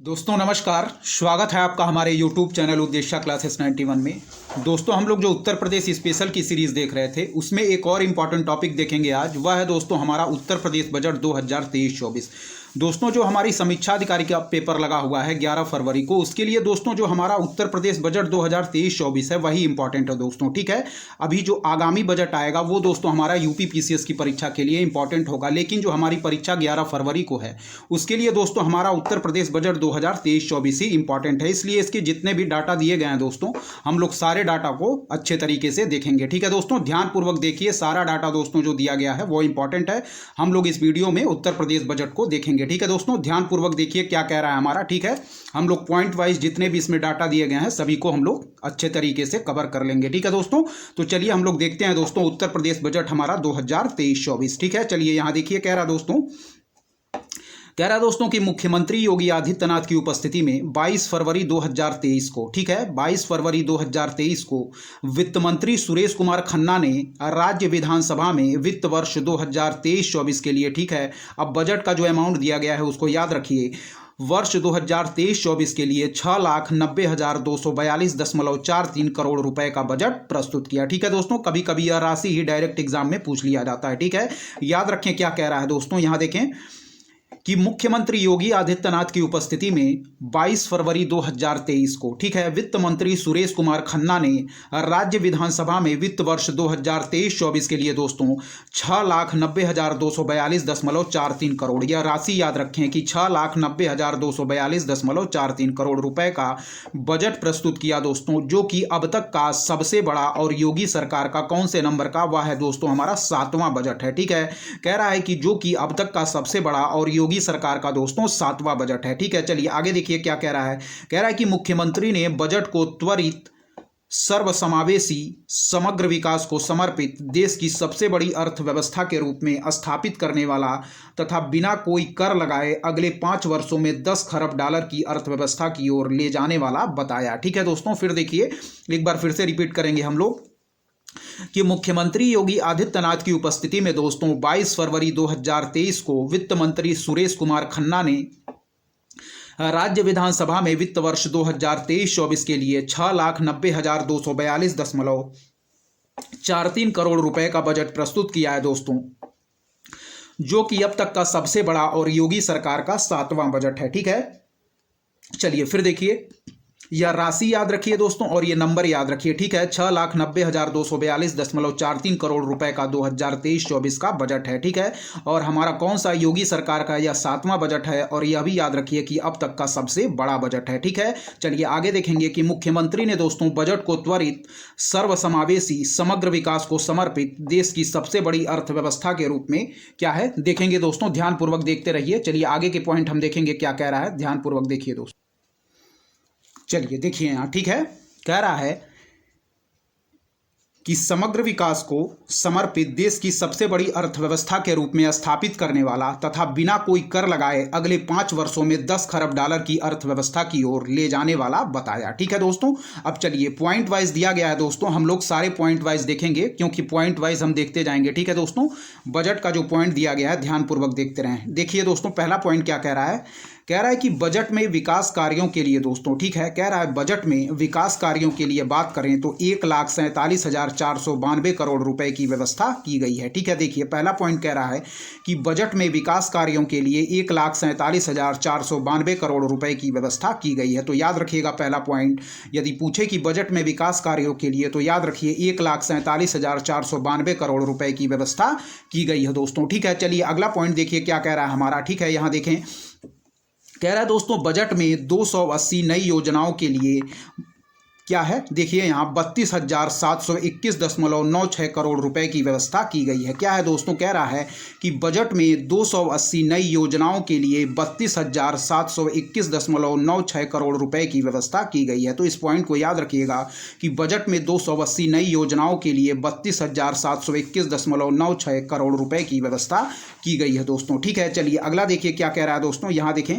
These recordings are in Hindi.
दोस्तों नमस्कार। स्वागत है आपका हमारे YouTube चैनल उद्देश्य क्लासेस 91 में। दोस्तों हम लोग जो उत्तर प्रदेश स्पेशल की सीरीज़ देख रहे थे उसमें एक और इम्पॉर्टेंट टॉपिक देखेंगे आज। वह है दोस्तों हमारा उत्तर प्रदेश बजट 2023-24। दोस्तों जो हमारी समीक्षा अधिकारी का पेपर लगा हुआ है 11 फरवरी को, उसके लिए दोस्तों जो हमारा उत्तर प्रदेश बजट 2023-24 है वही इंपॉर्टेंट है दोस्तों। ठीक है, अभी जो आगामी बजट आएगा वो दोस्तों हमारा यूपी पीसीएस की परीक्षा के लिए इंपॉर्टेंट होगा, लेकिन जो हमारी परीक्षा 11 फरवरी को है उसके लिए दोस्तों हमारा उत्तर प्रदेश बजट 2023-24 ही इंपॉर्टेंट है। इसलिए इसके जितने भी डाटा दिए गए हैं दोस्तों हम लोग सारे डाटा को अच्छे तरीके से देखेंगे। ठीक है दोस्तों, ध्यानपूर्वक देखिए, सारा डाटा दोस्तों जो दिया गया है वो इंपॉर्टेंट है। हम लोग इस वीडियो में उत्तर प्रदेश बजट को देखेंगे। ठीक है दोस्तों, ध्यानपूर्वक देखिए क्या कह रहा है हमारा। ठीक है, हम लोग पॉइंट वाइज जितने भी इसमें डाटा दिए गए हैं सभी को हम लोग अच्छे तरीके से कवर कर लेंगे। ठीक है दोस्तों, तो चलिए हम लोग देखते हैं दोस्तों उत्तर प्रदेश बजट हमारा 2023-24। ठीक है, चलिए यहां देखिए कह रहा दोस्तों कि मुख्यमंत्री योगी आदित्यनाथ की उपस्थिति में 22 फरवरी 2023 को, ठीक है 22 फरवरी 2023 को वित्त मंत्री सुरेश कुमार खन्ना ने राज्य विधानसभा में वित्त वर्ष 2023-24 के लिए, ठीक है, अब बजट का जो अमाउंट दिया गया है उसको याद रखिए, वर्ष 2023-24 के लिए 6,90,242.43 करोड़ रुपए का बजट प्रस्तुत किया। ठीक है दोस्तों, कभी कभी यह राशि ही डायरेक्ट एग्जाम में पूछ लिया जाता है। ठीक है, याद रखें क्या कह रहा है दोस्तों, यहां देखें कि मुख्यमंत्री योगी आदित्यनाथ की उपस्थिति में 22 फरवरी 2023 को, ठीक है, वित्त मंत्री सुरेश कुमार खन्ना ने राज्य विधानसभा में वित्त वर्ष 2023-24 के लिए दोस्तों 6,90,242.43 करोड़, यह राशि याद रखें कि 6,90,242.43 करोड़ रुपए का बजट प्रस्तुत किया दोस्तों, जो कि अब तक का सबसे बड़ा और योगी सरकार का कौन से नंबर का, वह है दोस्तों हमारा 7वां बजट है। ठीक है, कह रहा है कि जो कि अब तक का सबसे बड़ा और योगी सरकार का दोस्तों 7वां बजट है। ठीक है, चलिए आगे देखिए क्या कह रहा है। कह रहा है कि मुख्यमंत्री ने बजट को त्वरित, सर्वसमावेशी, समग्र विकास को समर्पित, देश की सबसे बड़ी अर्थव्यवस्था के रूप में स्थापित करने वाला तथा बिना कोई कर लगाए अगले 5 वर्षों में 10 खरब डॉलर की अर्थव्यवस्था की ओर ले जाने वाला बताया। ठीक है दोस्तों, फिर देखिए एक बार फिर से रिपीट करेंगे हम लोग कि मुख्यमंत्री योगी आदित्यनाथ की उपस्थिति में दोस्तों 22 फरवरी 2023 को वित्त मंत्री सुरेश कुमार खन्ना ने राज्य विधानसभा में वित्त वर्ष 2023-24 के लिए 6,90,242.43 करोड़ रुपए का बजट प्रस्तुत किया है दोस्तों, जो कि अब तक का सबसे बड़ा और योगी सरकार का 7वां बजट है। ठीक है, चलिए फिर देखिए, यह राशि याद रखिए दोस्तों और ये नंबर याद रखिए। ठीक है, 6,90,242.43 करोड़ रुपए का 2023-24 का बजट है। ठीक है, और हमारा कौन सा योगी सरकार का यह 7वां बजट है, और यह भी याद रखिए कि अब तक का सबसे बड़ा बजट है। ठीक है, चलिए आगे देखेंगे कि मुख्यमंत्री ने दोस्तों बजट को त्वरित, सर्वसमावेशी, समग्र विकास को समर्पित, देश की सबसे बड़ी अर्थव्यवस्था के रूप में क्या है देखेंगे दोस्तों, ध्यानपूर्वक देखते रहिए। चलिए आगे के पॉइंट हम देखेंगे क्या कह रहा है, ध्यानपूर्वक देखिए दोस्तों। चलिए देखिए यहां, ठीक है, कह रहा है कि समग्र विकास को समर्पित, देश की सबसे बड़ी अर्थव्यवस्था के रूप में स्थापित करने वाला तथा बिना कोई कर लगाए अगले 5 वर्षों में 10 खरब डॉलर की अर्थव्यवस्था की ओर ले जाने वाला बताया। ठीक है दोस्तों, अब चलिए पॉइंट वाइज दिया गया है दोस्तों, हम लोग सारे पॉइंट वाइज देखेंगे क्योंकि पॉइंट वाइज हम देखते जाएंगे। ठीक है दोस्तों, बजट का जो पॉइंट दिया गया है ध्यानपूर्वक देखते रहें। देखिए दोस्तों, पहला पॉइंट क्या कह रहा है, कह रहा है कि बजट में विकास कार्यों के लिए दोस्तों, ठीक है, कह रहा है बजट में विकास कार्यों के लिए बात करें तो 1,47,492 करोड़ रुपए की व्यवस्था की गई है। ठीक है, देखिए पहला पॉइंट कह रहा है कि बजट में विकास कार्यों के लिए 1,47,492 करोड़ रुपए की व्यवस्था की गई है। तो याद रखिएगा पहला पॉइंट, यदि पूछे कि बजट में विकास कार्यों के लिए, तो याद रखिए 1,47,492 करोड़ रुपए की व्यवस्था की गई है दोस्तों। ठीक है, चलिए अगला पॉइंट देखिए क्या कह रहा है हमारा। ठीक है, यहां देखें, कह रहा है दोस्तों बजट में 280 नई योजनाओं के लिए क्या है, देखिए यहाँ 32,721.96 करोड़ रुपए की व्यवस्था की गई है। क्या है दोस्तों, कह रहा है कि बजट में 280 नई योजनाओं के लिए 32,721.96 करोड़ रुपए की व्यवस्था की गई है। तो इस पॉइंट को याद रखिएगा कि बजट में 280 नई योजनाओं के लिए 32,721.96 करोड़ रुपए की व्यवस्था की गई है दोस्तों। ठीक है, चलिए अगला देखिए क्या कह रहा है दोस्तों, यहाँ देखें,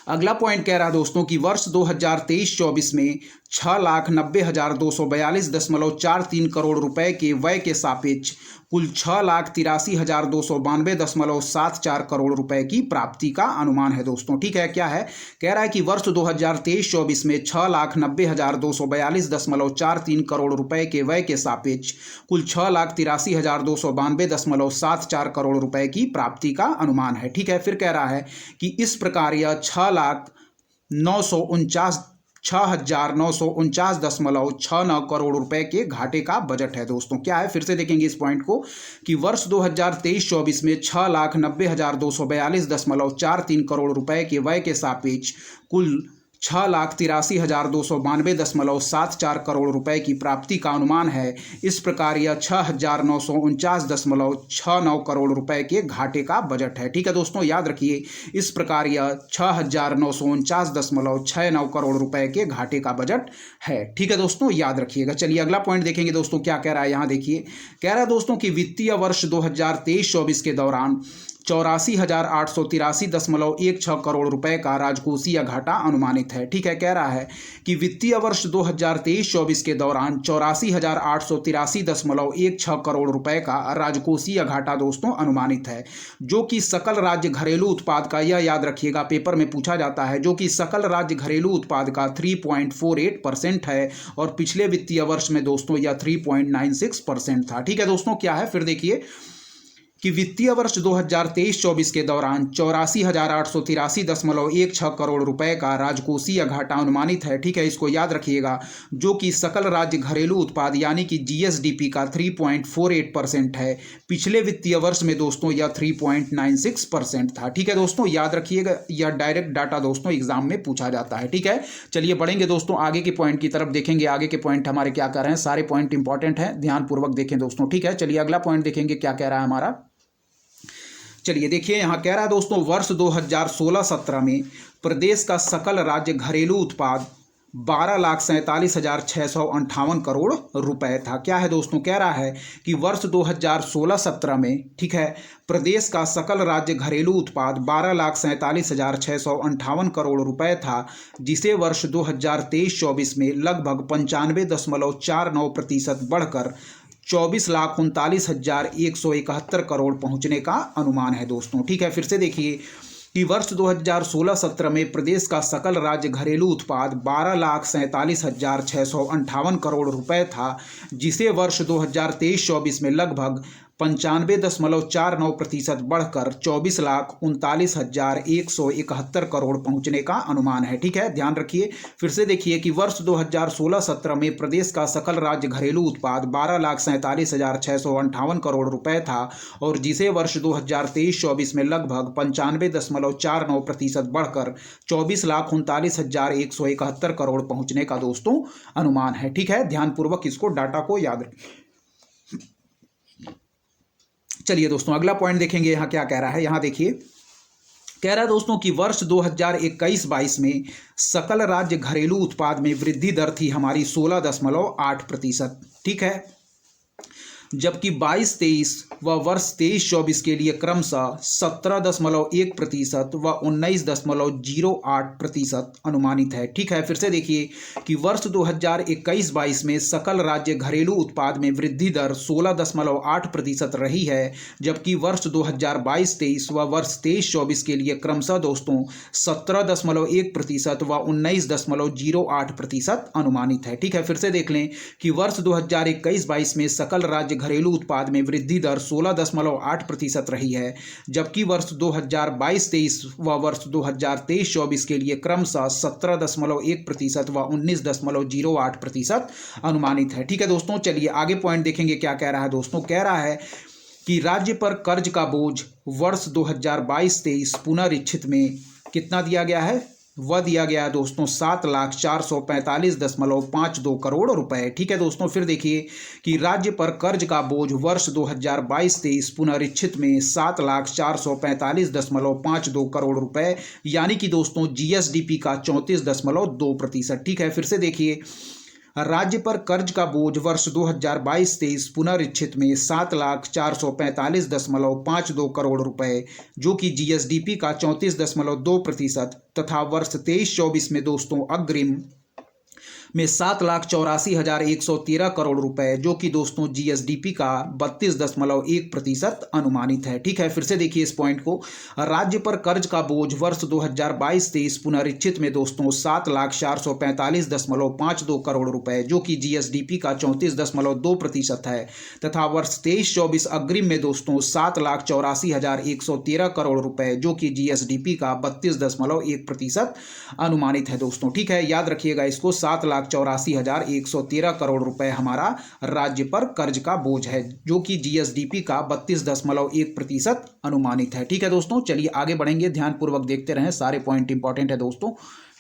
अगला पॉइंट कह रहा है दोस्तों कि वर्ष 2023-24 में 6,90,242.43 करोड़ रुपए के व्यय के सापेक्ष कुल 6,83,292.74 करोड़ रुपए की प्राप्ति का अनुमान है दोस्तों। ठीक है, क्या है, कह रहा है कि वर्ष 2023-24 में 6,90,242.43 करोड़ रुपए के व्यय के सापेक्ष कुल 6,83,292.74 करोड़ रुपए की प्राप्ति का अनुमान है। ठीक है, फिर कह रहा है कि इस प्रकार यह 6,949.69 करोड़ रुपए के घाटे का बजट है दोस्तों। क्या है, फिर से देखेंगे इस पॉइंट को कि वर्ष 2023-24 में 6,90,242.43 करोड़ रुपए के व्यय के सापेक्ष कुल 6,83,292.74 करोड़ रुपए की प्राप्ति का अनुमान है। इस प्रकार यह 6,949.69 करोड़ रुपए के घाटे का बजट है। ठीक है दोस्तों, याद रखिए, इस प्रकार यह 6,949.69 करोड़ रुपए के घाटे का बजट है। ठीक है दोस्तों, याद रखिएगा। चलिए अगला पॉइंट देखेंगे दोस्तों, क्या कह रहा है, यहाँ देखिए, कह रहा है दोस्तों कि वित्तीय वर्ष 2023-24 के दौरान 84,883.16 करोड़ रुपए का राजकोषीय घाटा अनुमानित है। ठीक है, कह रहा है कि वित्तीय वर्ष 2023-24 के दौरान 84,883.16 करोड़ रुपए का राजकोषीय घाटा दोस्तों अनुमानित है, जो कि सकल राज्य घरेलू उत्पाद का, यह याद रखिएगा पेपर में पूछा जाता है, जो कि सकल राज्य घरेलू उत्पाद का 3.48% है और पिछले वित्तीय वर्ष में दोस्तों यह 3.96% था। ठीक है दोस्तों, क्या है, फिर देखिए कि वित्तीय वर्ष 2023-24 के दौरान 84,883.16 करोड़ रुपए का राजकोषीय घाटा अनुमानित है। ठीक है, इसको याद रखिएगा, जो कि सकल राज्य घरेलू उत्पाद यानी कि जीएसडीपी का 3.48% है। पिछले वित्तीय वर्ष में दोस्तों यह 3.96% था। ठीक है दोस्तों, याद रखिएगा, यह डायरेक्ट डाटा दोस्तों एग्जाम में पूछा जाता है। ठीक है, चलिए बढ़ेंगे दोस्तों आगे के पॉइंट की तरफ, देखेंगे आगे के पॉइंट हमारे क्या कर रहे हैं। सारे पॉइंट इंपॉर्टेंट हैं, ध्यानपूर्वक देखें दोस्तों। ठीक है, चलिए अगला पॉइंट देखेंगे क्या कह रहा है हमारा। चलिए देखिए, यहाँ कह रहा है दोस्तों वर्ष 2016-17 में प्रदेश का सकल राज्य घरेलू उत्पाद 12,47,658 करोड़ रुपए था। क्या है दोस्तों, कह रहा है कि वर्ष 2016-17 में, ठीक है, प्रदेश का सकल राज्य घरेलू उत्पाद 12,47,658 करोड़ रुपए था, जिसे वर्ष 2023-24 में लगभग 95.49% बढ़कर 24,39,171 करोड़ पहुंचने का अनुमान है दोस्तों। ठीक है, फिर से देखिए कि वर्ष 2016-17 में प्रदेश का सकल राज्य घरेलू उत्पाद 12,47,658 करोड़ रुपए था, जिसे वर्ष 2023-24 में लगभग 95.49% बढ़कर 24,39,171 करोड़ पहुंचने का अनुमान है। ठीक है, ध्यान रखिए, फिर से देखिए कि वर्ष 2016-17 में प्रदेश का सकल राज्य घरेलू उत्पाद 12,47,658 करोड़ रुपए था और जिसे वर्ष 2023-24 में लगभग 95.49% बढ़कर 24,39,171 करोड़ पहुंचने का दोस्तों अनुमान है। ठीक है, ध्यानपूर्वक इसको डाटा को याद रखें। चलिए दोस्तों अगला पॉइंट देखेंगे, यहाँ क्या कह रहा है। यहाँ देखिए, कह रहा है दोस्तों कि वर्ष 2021-22 में सकल राज्य घरेलू उत्पाद में वृद्धि दर थी हमारी 16.8%। ठीक है, जबकि 22-23 व वर्ष 23-24 के लिए क्रमशः 17.1% व 19.08% अनुमानित है। ठीक है, फिर से देखिए कि वर्ष 2021-22 में सकल राज्य घरेलू उत्पाद में वृद्धि दर 16.8% रही है, जबकि वर्ष 2022-23 व वर्ष 23-24 के लिए क्रमशः दोस्तों 17.1% व 19.08% अनुमानित है। ठीक है, फिर से देख लें कि वर्ष 2021-22 में सकल राज्य घरेलू उत्पाद में वृद्धि दर 16.8% रही है, जबकि वर्ष 2022-23 व वर्ष 2023-24 के लिए क्रमशः 17.1% व 19.08% अनुमानित है। ठीक है दोस्तों, चलिए आगे पॉइंट देखेंगे क्या कह रहा है दोस्तों। कह रहा है कि राज्य पर कर्ज का बोझ वर्ष 2022-23 पुनरीक्षित में कितना दिया गया है, वह दिया गया है दोस्तों 7,445.52 करोड़ रुपए। ठीक है दोस्तों, फिर देखिए कि राज्य पर कर्ज का बोझ वर्ष 2022-23 पुनरीक्षित में 7,445.52 करोड़ रुपए, यानी कि दोस्तों जीएसडीपी का 34.2%। ठीक है, फिर से देखिए राज्य पर कर्ज का बोझ वर्ष 2022-23 पुनरीक्षित में 7,445.52 करोड़ रुपए, जो कि जीएसडीपी का 34.2% तथा वर्ष 23-24 में दोस्तों अग्रिम में 7,84,113 करोड़ रुपए, जो कि दोस्तों जीएसडीपी का 32.1% अनुमानित है। ठीक है, फिर से देखिए इस पॉइंट को। राज्य पर कर्ज का बोझ वर्ष 2022-23 पुनरीक्षित में दोस्तों 7,445.52 करोड़ रुपए, जो कि जीएसडीपी का 34.2% है तथा वर्ष 23-24 अग्रिम में दोस्तों 7,84,113 करोड़ रुपए, जो कि जीएसडीपी का 32.1% अनुमानित है दोस्तों। ठीक है, याद रखिएगा इसको। 7,84,113 करोड़ रुपए हमारा राज्य पर कर्ज का बोझ है, जो कि जीएसडीपी का 32.1% अनुमानित है। ठीक है दोस्तों, चलिए आगे बढ़ेंगे, ध्यानपूर्वक देखते रहें, सारे पॉइंट इंपॉर्टेंट है दोस्तों।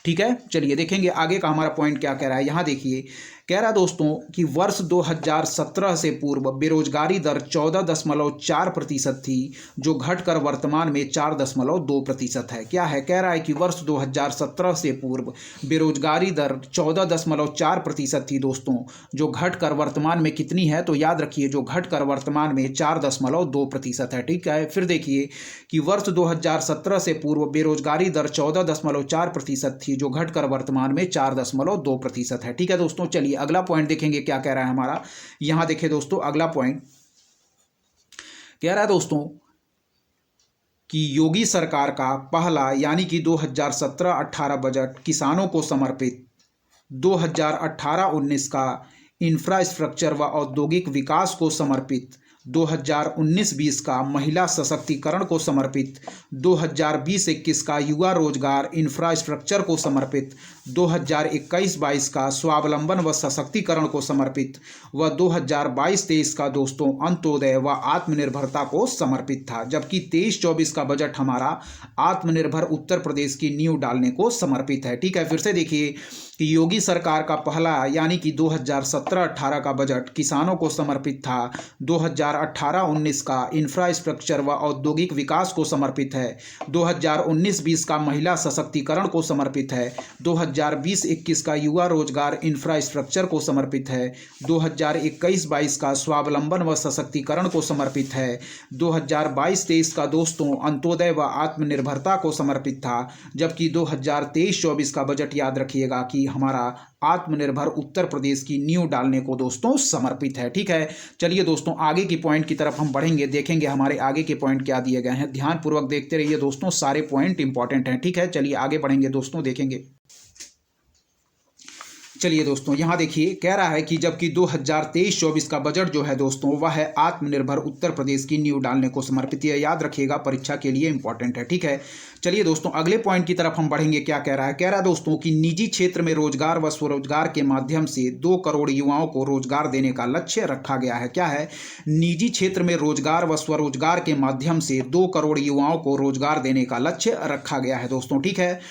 ठीक है, चलिए देखेंगे आगे का हमारा पॉइंट क्या कह रहा है। यहां देखिए, कह रहा है दोस्तों कि वर्ष 2017 से पूर्व बेरोजगारी दर 14.4% थी, जो घटकर वर्तमान में 4.2% है। क्या है, कह रहा है कि वर्ष 2017 से पूर्व बेरोजगारी दर 14.4% थी दोस्तों, जो घटकर वर्तमान में कितनी है, तो याद रखिए जो घटकर वर्तमान में 4.2% है। ठीक है, फिर देखिए कि वर्ष 2017 से पूर्व बेरोजगारी दर 14.4% थी, जो घटकर वर्तमान में 4.2% है। ठीक है दोस्तों, चलिए अगला पॉइंट देखेंगे क्या कह रहा है हमारा। यहां देखिए दोस्तों, अगला पॉइंट कह रहा है दोस्तों कि योगी सरकार का पहला यानी कि 2017-18 बजट किसानों को समर्पित, 2018-19 का इंफ्रास्ट्रक्चर व औद्योगिक विकास को समर्पित, 2019-20 का महिला सशक्तिकरण को समर्पित, 2020-21 का युवा रोजगार इंफ्रास्ट्रक्चर को समर्पित, 2021-22 का स्वावलंबन व सशक्तिकरण को समर्पित व 2022-23 का दोस्तों अंत्योदय व आत्मनिर्भरता को समर्पित था। जबकि 23-24 का बजट हमारा आत्मनिर्भर उत्तर प्रदेश की नींव डालने को समर्पित है। ठीक है, फिर से देखिए कि योगी सरकार का पहला यानी कि 2017-18 का बजट किसानों को समर्पित था, 2018-19 का इंफ्रास्ट्रक्चर व औद्योगिक विकास को समर्पित है, 2019-20 का महिला सशक्तिकरण को समर्पित है, 2020-21 का युवा रोजगार इंफ्रास्ट्रक्चर को समर्पित है, 2021-22 का स्वावलंबन व सशक्तिकरण को समर्पित है, 2022-23 का दोस्तों अंत्योदय व आत्मनिर्भरता को समर्पित था। जबकि 2023-24 का बजट याद रखिएगा कि हमारा आत्मनिर्भर उत्तर प्रदेश की नींव डालने को दोस्तों समर्पित है। ठीक है, चलिए दोस्तों आगे की पॉइंट की तरफ हम बढ़ेंगे, देखेंगे हमारे आगे के पॉइंट क्या दिए गए हैं। ध्यानपूर्वक देखते रहिए दोस्तों, सारे पॉइंट इंपॉर्टेंट हैं। ठीक है, चलिए आगे बढ़ेंगे दोस्तों, देखेंगे। चलिए दोस्तों, यहाँ देखिए कह रहा है कि जबकि 2023-24 का बजट जो है दोस्तों वह है आत्मनिर्भर उत्तर प्रदेश की नींव डालने को समर्पित है। याद रखिएगा, परीक्षा के लिए इंपॉर्टेंट है। ठीक है, चलिए दोस्तों अगले पॉइंट की तरफ हम बढ़ेंगे। क्या कह रहा है, कह रहा है दोस्तों कि निजी क्षेत्र में रोजगार व स्वरोजगार के माध्यम से 2 करोड़ युवाओं को रोजगार देने का लक्ष्य रखा गया है। क्या है, निजी क्षेत्र में रोजगार व स्वरोजगार के माध्यम से 2 करोड़ युवाओं को रोजगार देने का लक्ष्य रखा गया है दोस्तों। ठीक है,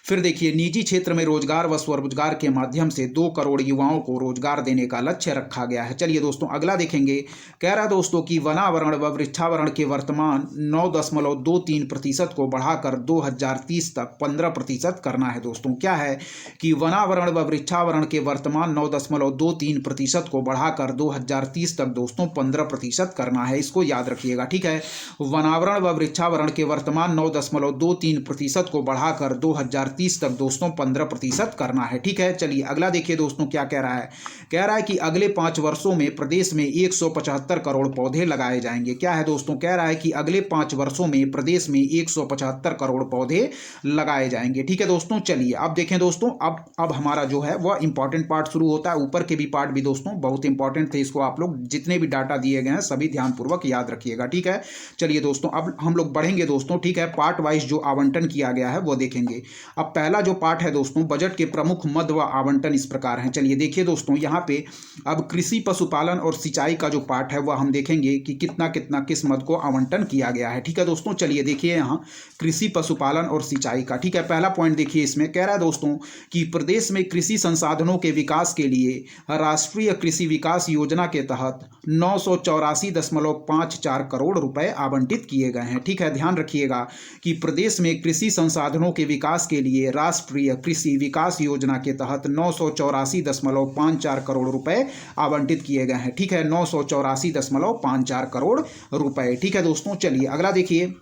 फिर देखिए निजी क्षेत्र में रोजगार व स्वरोजगार के माध्यम से 2 करोड़ युवाओं को रोजगार देने का लक्ष्य रखा गया है। चलिए दोस्तों अगला देखेंगे। कह रहा दोस्तों कि वनावरण व वृक्षावरण के वर्तमान 9.23% को बढ़ाकर 2030 तक 15% करना है दोस्तों। क्या है कि वनावरण व वृक्षावरण के वर्तमान 9.23% को बढ़ाकर 2030 तक दोस्तों 15% करना है। इसको याद रखिएगा। ठीक है, वनावरण व वृक्षावरण के वर्तमान 9.23% को बढ़ाकर 2030 तक दोस्तों 15% करना है। ठीक है, चलिए अगला देखिए दोस्तों क्या कह रहा है। कह रहा है कि अगले 5 वर्षों में प्रदेश में 175 करोड़ पौधे लगाए जाएंगे। क्या है दोस्तों, कह रहा है कि अगले 5 वर्षों में प्रदेश में 175 करोड़ पौधे लगाए जाएंगे। ठीक है दोस्तों, चलिए अब देखें दोस्तों, अब हमारा जो है वह इंपॉर्टेंट पार्ट शुरू होता है। ऊपर के भी पार्ट भी दोस्तों बहुत इंपॉर्टेंट थे, इसको आप लोग जितने भी डाटा दिए गए हैं सभी ध्यानपूर्वक याद रखिएगा। ठीक है, चलिए दोस्तों अब हम लोग बढ़ेंगे दोस्तों। ठीक है, पार्ट वाइज जो आवंटन किया गया है वो देखेंगे। अब पहला जो पार्ट है दोस्तों, बजट के प्रमुख मद व आवंटन इस प्रकार हैं। चलिए देखिए दोस्तों, यहाँ पे अब कृषि पशुपालन और सिंचाई का जो पार्ट है वह हम देखेंगे कि कितना कितना किस मद को आवंटन किया गया है। ठीक है दोस्तों, चलिए देखिए यहाँ कृषि पशुपालन और सिंचाई का। ठीक है, पहला पॉइंट देखिए, इसमें कह रहा है दोस्तों कि प्रदेश में कृषि संसाधनों के विकास के लिए राष्ट्रीय कृषि विकास योजना के तहत 984.54 करोड़ रुपए आवंटित किए गए हैं। ठीक है, ध्यान रखिएगा कि प्रदेश में कृषि संसाधनों के विकास के लिए लिए राष्ट्रीय कृषि विकास योजना के तहत 984.54 करोड़ रुपए आवंटित किए गए हैं। ठीक है, 984.54 करोड़ रुपए। ठीक है दोस्तों, चलिए अगला देखिए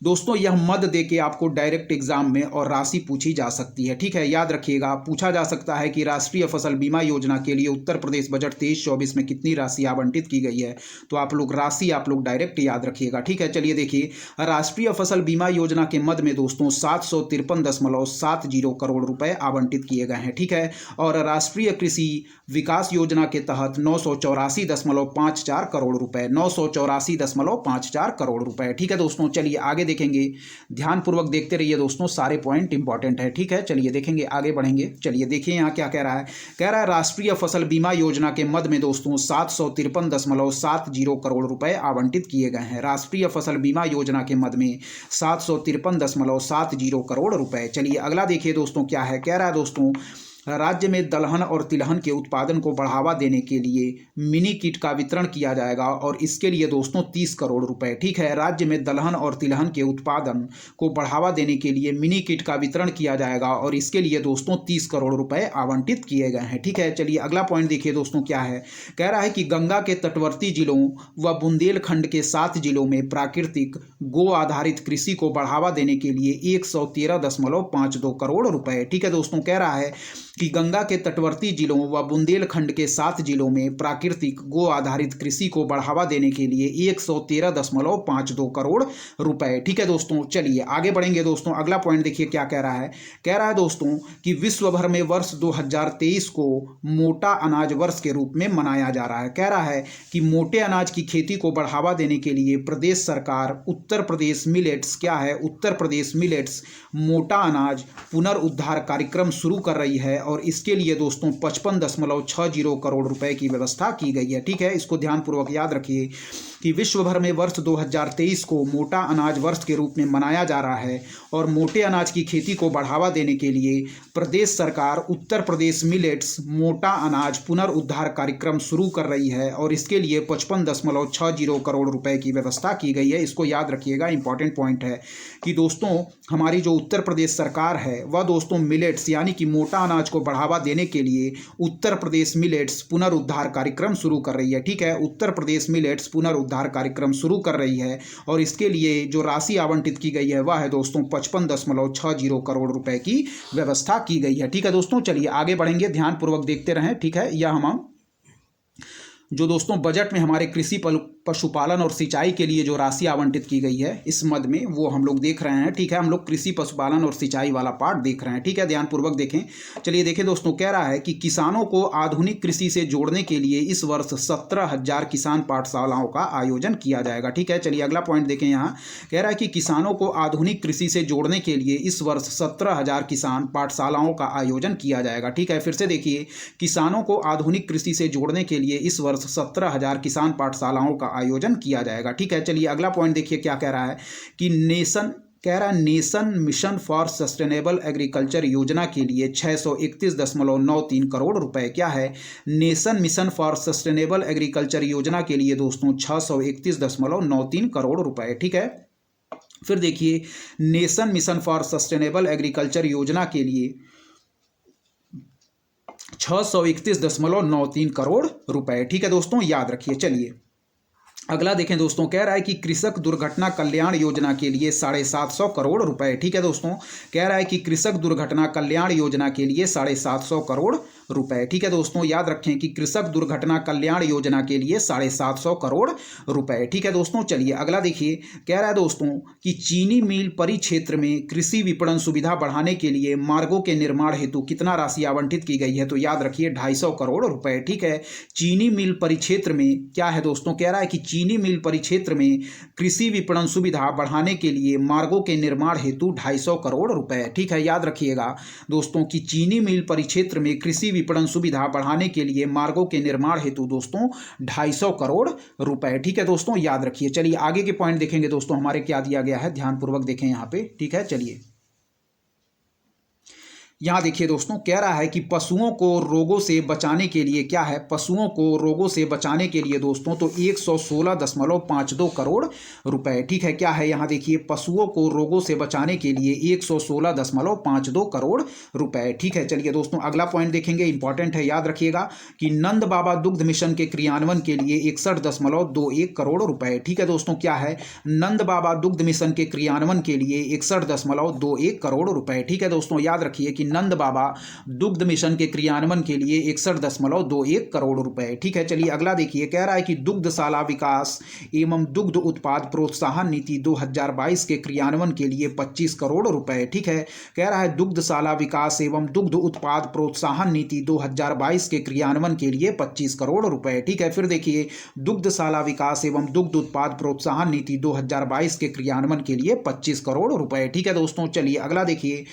दोस्तों, यह मद दे के आपको डायरेक्ट एग्जाम में और राशि पूछी जा सकती है। ठीक है, याद रखिएगा, पूछा जा सकता है कि राष्ट्रीय फसल बीमा योजना के लिए उत्तर प्रदेश बजट 23-24 में कितनी राशि आवंटित की गई है। तो आप लोग राशि आप लोग डायरेक्ट याद रखिएगा। ठीक है, चलिए देखिए, राष्ट्रीय फसल बीमा योजना के मद में दोस्तों 753.70 करोड़ रुपए आवंटित किए गए हैं। ठीक है, और राष्ट्रीय कृषि विकास योजना के तहत 984.54 करोड़ रुपए, 984.54 करोड़ रुपए। ठीक है दोस्तों, चलिए आगे देखेंगे, ध्यानपूर्वक देखते रहिए दोस्तों, सारे पॉइंट इंपॉर्टेंट है। ठीक है, चलिए देखेंगे, आगे बढ़ेंगे। चलिए देखिए यहाँ क्या कह रहा है, राष्ट्रीय फसल बीमा योजना के मद में दोस्तों 753.70 करोड़ रुपए आवंटित किए गए हैं। राष्ट्रीय फसल बीमा योजना के मद में 753.70 करोड़ रुपए। चलिए अगला देखिए दोस्तों, क्या है, कह रहा है दोस्तों, राज्य में दलहन और तिलहन के उत्पादन को बढ़ावा देने के लिए मिनी किट का वितरण किया जाएगा और इसके लिए दोस्तों 30 करोड़ रुपए। ठीक है, राज्य में दलहन और तिलहन के उत्पादन को बढ़ावा देने के लिए मिनी किट का वितरण किया जाएगा और इसके लिए दोस्तों 30 करोड़ रुपए आवंटित किए गए हैं। ठीक है, चलिए अगला पॉइंट देखिए दोस्तों, क्या है, कह रहा है कि गंगा के तटवर्ती जिलों व बुंदेलखंड के 7 जिलों में प्राकृतिक गो आधारित कृषि को बढ़ावा देने के लिए 113.52 करोड़ रुपए। ठीक है दोस्तों, कह रहा है कि गंगा के तटवर्ती जिलों व बुंदेलखंड के 7 जिलों में प्राकृतिक गो आधारित कृषि को बढ़ावा देने के लिए 113.52 करोड़ रुपए। ठीक है दोस्तों, चलिए आगे बढ़ेंगे दोस्तों, अगला पॉइंट देखिए क्या कह रहा है, कह रहा है दोस्तों कि विश्व भर में वर्ष 2023 को मोटा अनाज वर्ष के रूप में मनाया जा रहा है। कह रहा है कि मोटे अनाज की खेती को बढ़ावा देने के लिए प्रदेश सरकार उत्तर प्रदेश मिलेट्स, क्या है, उत्तर प्रदेश मिलेट्स मोटा अनाज पुनर्उद्धार कार्यक्रम शुरू कर रही है और इसके लिए दोस्तों 55.60 करोड़ रुपए की व्यवस्था की गई है। ठीक है, इसको ध्यानपूर्वक याद रखिए कि विश्व भर में वर्ष 2023 को मोटा अनाज वर्ष के रूप में मनाया जा रहा है और मोटे अनाज की खेती को बढ़ावा देने के लिए प्रदेश सरकार उत्तर प्रदेश मिलेट्स मोटा अनाज पुनर्उद्धार कार्यक्रम शुरू कर रही है और इसके लिए 55.60 करोड़ रुपए की व्यवस्था की गई है। इसको याद रखिएगा, इंपॉर्टेंट पॉइंट है कि दोस्तों हमारी जो उत्तर प्रदेश सरकार है वह दोस्तों मिलेट्स यानी कि मोटा अनाज को बढ़ावा देने के लिए उत्तर प्रदेश मिलेट्स पुनर्उद्धार कार्यक्रम शुरू कर रही है। ठीक है, उत्तर प्रदेश मिलेट्स पुनर्उद्धार कार्यक्रम शुरू कर रही है और इसके लिए जो राशि आवंटित की गई है वह है दोस्तों 55.60 करोड़ रुपए की व्यवस्था की गई है। ठीक है दोस्तों, चलिए आगे बढ़ेंगे, ध्यानपूर्वक देखते रहें। ठीक है, यह हम जो दोस्तों बजट में हमारे कृषि पशुपालन और सिंचाई के लिए जो राशि आवंटित की गई है इस मद में वो हम लोग देख रहे हैं। ठीक है, हम लोग कृषि पशुपालन और सिंचाई वाला पार्ट देख रहे हैं। ठीक है, ध्यानपूर्वक देखें। चलिए देखें दोस्तों, कह रहा है कि किसानों को आधुनिक कृषि से जोड़ने के लिए इस वर्ष 17,000 किसान पाठशालाओं का आयोजन किया जाएगा। ठीक है, चलिए अगला पॉइंट देखें। यहाँ कह रहा है कि किसानों को आधुनिक कृषि से जोड़ने के लिए इस वर्ष 17,000 किसान पाठशालाओं का आयोजन किया जाएगा। ठीक है, फिर से देखिए, किसानों को आधुनिक कृषि से जोड़ने के लिए इस वर्ष 17,000 किसान पाठशालाओं का आयोजन किया जाएगा। ठीक है, चलिए अगला पॉइंट देखिए क्या कह रहा है कि nation mission for sustainable agriculture योजना के लिए 631.93 करोड़ रुपए। क्या है, nation mission for sustainable agriculture योजना के लिए दोस्तों 631.93 करोड़ रुपए। ठीक है, फिर देखिए, nation mission for sustainable agriculture योजना के लिए 631.93 करोड़ रुपए। ठीक है दोस्तों, याद रखिए। चलिए अगला देखें दोस्तों, कह रहा है कि कृषक दुर्घटना कल्याण योजना के लिए 750 करोड़ रुपए। ठीक है दोस्तों, कह रहा है कि कृषक दुर्घटना कल्याण योजना के लिए 750 करोड़ रुपए। ठीक है दोस्तों, याद रखें कि कृषक दुर्घटना कल्याण योजना के लिए 750 करोड़ रुपए। ठीक है दोस्तों, चलिए अगला देखिए, कह रहा है दोस्तों कि चीनी मिल परिक्षेत्र में कृषि विपणन सुविधा बढ़ाने के लिए मार्गों के निर्माण हेतु कितना राशि आवंटित की गई है। तो याद रखिए 250 करोड़ रुपए। ठीक है, चीनी मिल परिक्षेत्र में क्या है दोस्तों, कह रहा है कि चीनी मिल परिक्षेत्र में कृषि विपणन सुविधा बढ़ाने के लिए मार्गों के निर्माण हेतु 250 करोड़ रुपए। ठीक है, याद रखिएगा दोस्तों कि चीनी मिल परिक्षेत्र में कृषि विपणन सुविधा बढ़ाने के लिए मार्गों के निर्माण हेतु दोस्तों 250 करोड़ रुपए। ठीक है दोस्तों, याद रखिए। चलिए आगे के पॉइंट देखेंगे दोस्तों, हमारे क्या दिया गया है, ध्यानपूर्वक देखें यहाँ पे। ठीक है, चलिए यहाँ देखिए दोस्तों, कह रहा है कि पशुओं को रोगों से बचाने के लिए क्या है, पशुओं को रोगों से बचाने के लिए दोस्तों तो 116.52 करोड़ रुपए। ठीक है, क्या है यहाँ देखिए, पशुओं को रोगों से बचाने के लिए 116.52 करोड़ रुपए। ठीक है, चलिए दोस्तों अगला पॉइंट देखेंगे, इंपॉर्टेंट है, याद रखिएगा कि नंद बाबा दुग्ध मिशन के क्रियान्वयन के लिए 61.21 करोड़ रुपए। ठीक है दोस्तों, क्या है, नंद बाबा दुग्ध मिशन के क्रियान्वयन के लिए 61.21 करोड़ रुपए। ठीक है दोस्तों, याद रखिए कि नंद बाबा दुग्ध मिशन के क्रियान्वयन के लिए 61.21 करोड़ रुपए। ठीक है, चलिए अगला देखिए, कह रहा है कि दुग्धशाला विकास एवं दुग्ध उत्पाद प्रोत्साहन नीति 2022 के क्रियान्वयन के लिए 25 करोड़ रुपए। ठीक है, कह रहा है दुग्धशाला विकास एवं दुग्ध उत्पाद प्रोत्साहन नीति 2022 के क्रियान्वयन के लिए 25 करोड़ रुपए। ठीक है, फिर देखिए दुग्धशाला विकास एवं दुग्ध उत्पाद प्रोत्साहन नीति 2022 के क्रियान्वयन के लिए 25 करोड़ रुपए। ठीक है दोस्तों, चलिए अगला देखिए,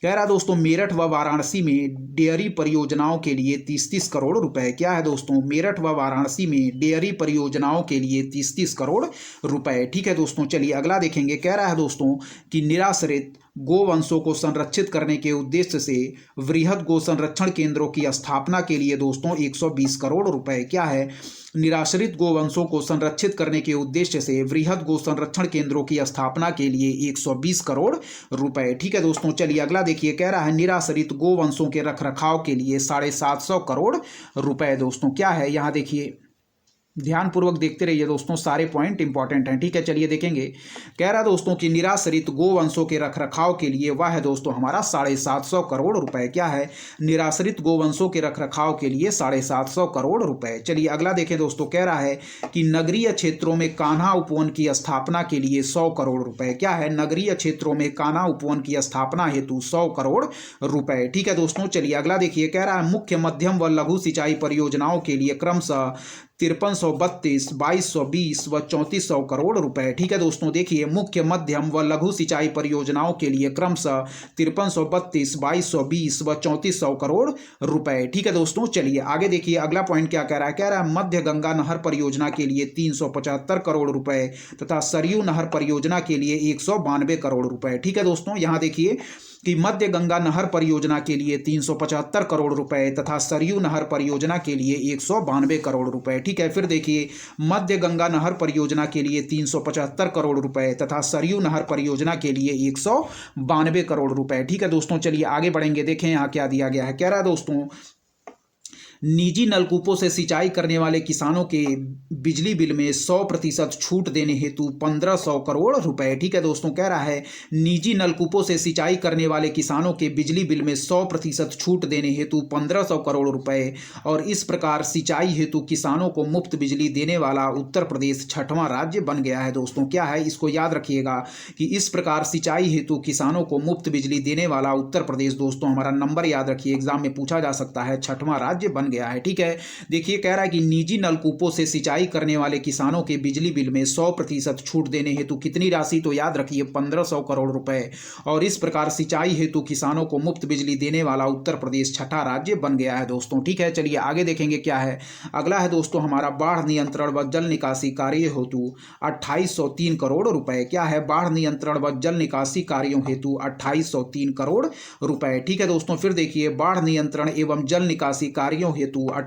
कह रहा है दोस्तों मेरठ व वाराणसी में डेयरी परियोजनाओं के लिए 30-30 करोड़ रुपए। क्या है दोस्तों, मेरठ व वाराणसी में डेयरी परियोजनाओं के लिए 30-30 करोड़ रुपए। ठीक है दोस्तों, चलिए अगला देखेंगे, कह रहा है दोस्तों कि निराश्रित गोवंशों को संरक्षित करने के उद्देश्य से वृहद गो संरक्षण केंद्रों की स्थापना के लिए दोस्तों 120 करोड़ रुपए। क्या है, निराश्रित गोवंशों को संरक्षित करने के उद्देश्य से वृहद गो संरक्षण केंद्रों की स्थापना के लिए 120 करोड़ रुपए। ठीक है दोस्तों, चलिए अगला देखिए, कह रहा है निराश्रित गोवंशों के रखरखाव के लिए 750 करोड़ रुपए। दोस्तों क्या है, यहाँ देखिए ध्यानपूर्वक देखते रहिए दोस्तों, सारे पॉइंट इंपॉर्टेंट हैं। ठीक है, चलिए देखेंगे, कह रहा दोस्तों कि निराश्रित गोवंशों के रखरखाव के लिए वह है दोस्तों हमारा 750 करोड़ रुपए। क्या है, निराश्रित गोवंशों के रखरखाव के लिए 750 करोड़ रुपए। चलिए अगला देखें दोस्तों, कह रहा है कि नगरीय क्षेत्रों में कान्हा उपवन की स्थापना के लिए 100 करोड़ रुपए। क्या है, नगरीय क्षेत्रों में कान्हा उपवन की स्थापना हेतु 100 करोड़ रुपए। ठीक है दोस्तों, चलिए अगला देखिए, कह रहा है मुख्य मध्यम व लघु सिंचाई परियोजनाओं के लिए क्रमशः 5332, 2220 व 3400 करोड़ रुपए। ठीक है दोस्तों, देखिए मुख्य मध्यम व लघु सिंचाई परियोजनाओं के लिए क्रमशः 5332, 2220 व 3400 करोड़ रुपए। ठीक है दोस्तों, चलिए आगे देखिए अगला पॉइंट क्या कह रहा है, कह रहा है मध्य गंगा नहर परियोजना के लिए 375 करोड़ रुपए तथा सरयू नहर परियोजना के लिए 192 करोड़ रुपए। ठीक है दोस्तों, यहाँ देखिए कि मध्य गंगा नहर परियोजना के लिए 375 करोड़ रुपए तथा सरयू नहर परियोजना के लिए 192 करोड़ रुपए। ठीक है, फिर देखिए मध्य गंगा नहर परियोजना के लिए 375 करोड़ रुपए तथा सरयू नहर परियोजना के लिए 192 करोड़ रुपए। ठीक है दोस्तों, चलिए आगे बढ़ेंगे, देखें यहाँ क्या दिया गया है। कह रहा है दोस्तों निजी नलकूपों से सिंचाई करने वाले किसानों के बिजली बिल में 100% छूट देने हेतु 1500 करोड़ रुपए। ठीक है दोस्तों, कह रहा है निजी नलकूपों से सिंचाई करने वाले किसानों के बिजली बिल में 100% छूट देने हेतु 1500 करोड़ रुपए और इस प्रकार सिंचाई हेतु किसानों को मुफ्त बिजली देने वाला उत्तर प्रदेश 6वां राज्य बन गया है। दोस्तों क्या है, इसको याद रखिएगा कि इस प्रकार सिंचाई हेतु किसानों को मुफ्त बिजली देने वाला उत्तर प्रदेश, दोस्तों हमारा नंबर याद रखिए, एग्जाम में पूछा जा सकता है, 6वां राज्य बन गया है। ठीक है, देखिए कह रहा है कि निजी नलकूपों से सिंचाई करने वाले किसानों के बिजली बिल में 100% छूट देने हेतु कितनी राशि, तो याद रखिए 1500 करोड़ रुपए और इस प्रकार सिंचाई हेतु किसानों को मुफ्त बिजली देने वाला उत्तर प्रदेश 6ठा राज्य बन गया है। दोस्तों ठीक है, चलिए आगे देखेंगे क्या है। अगला है दोस्तों हमारा बाढ़ नियंत्रण व जल निकासी कार्य हेतु 2803 करोड़ रुपए। क्या है, बाढ़ नियंत्रण व जल निकासी कार्यों हेतु 2803 करोड़ रुपए। ठीक है दोस्तों, फिर देखिए बाढ़ नियंत्रण एवं जल निकासी कार्यों हेतु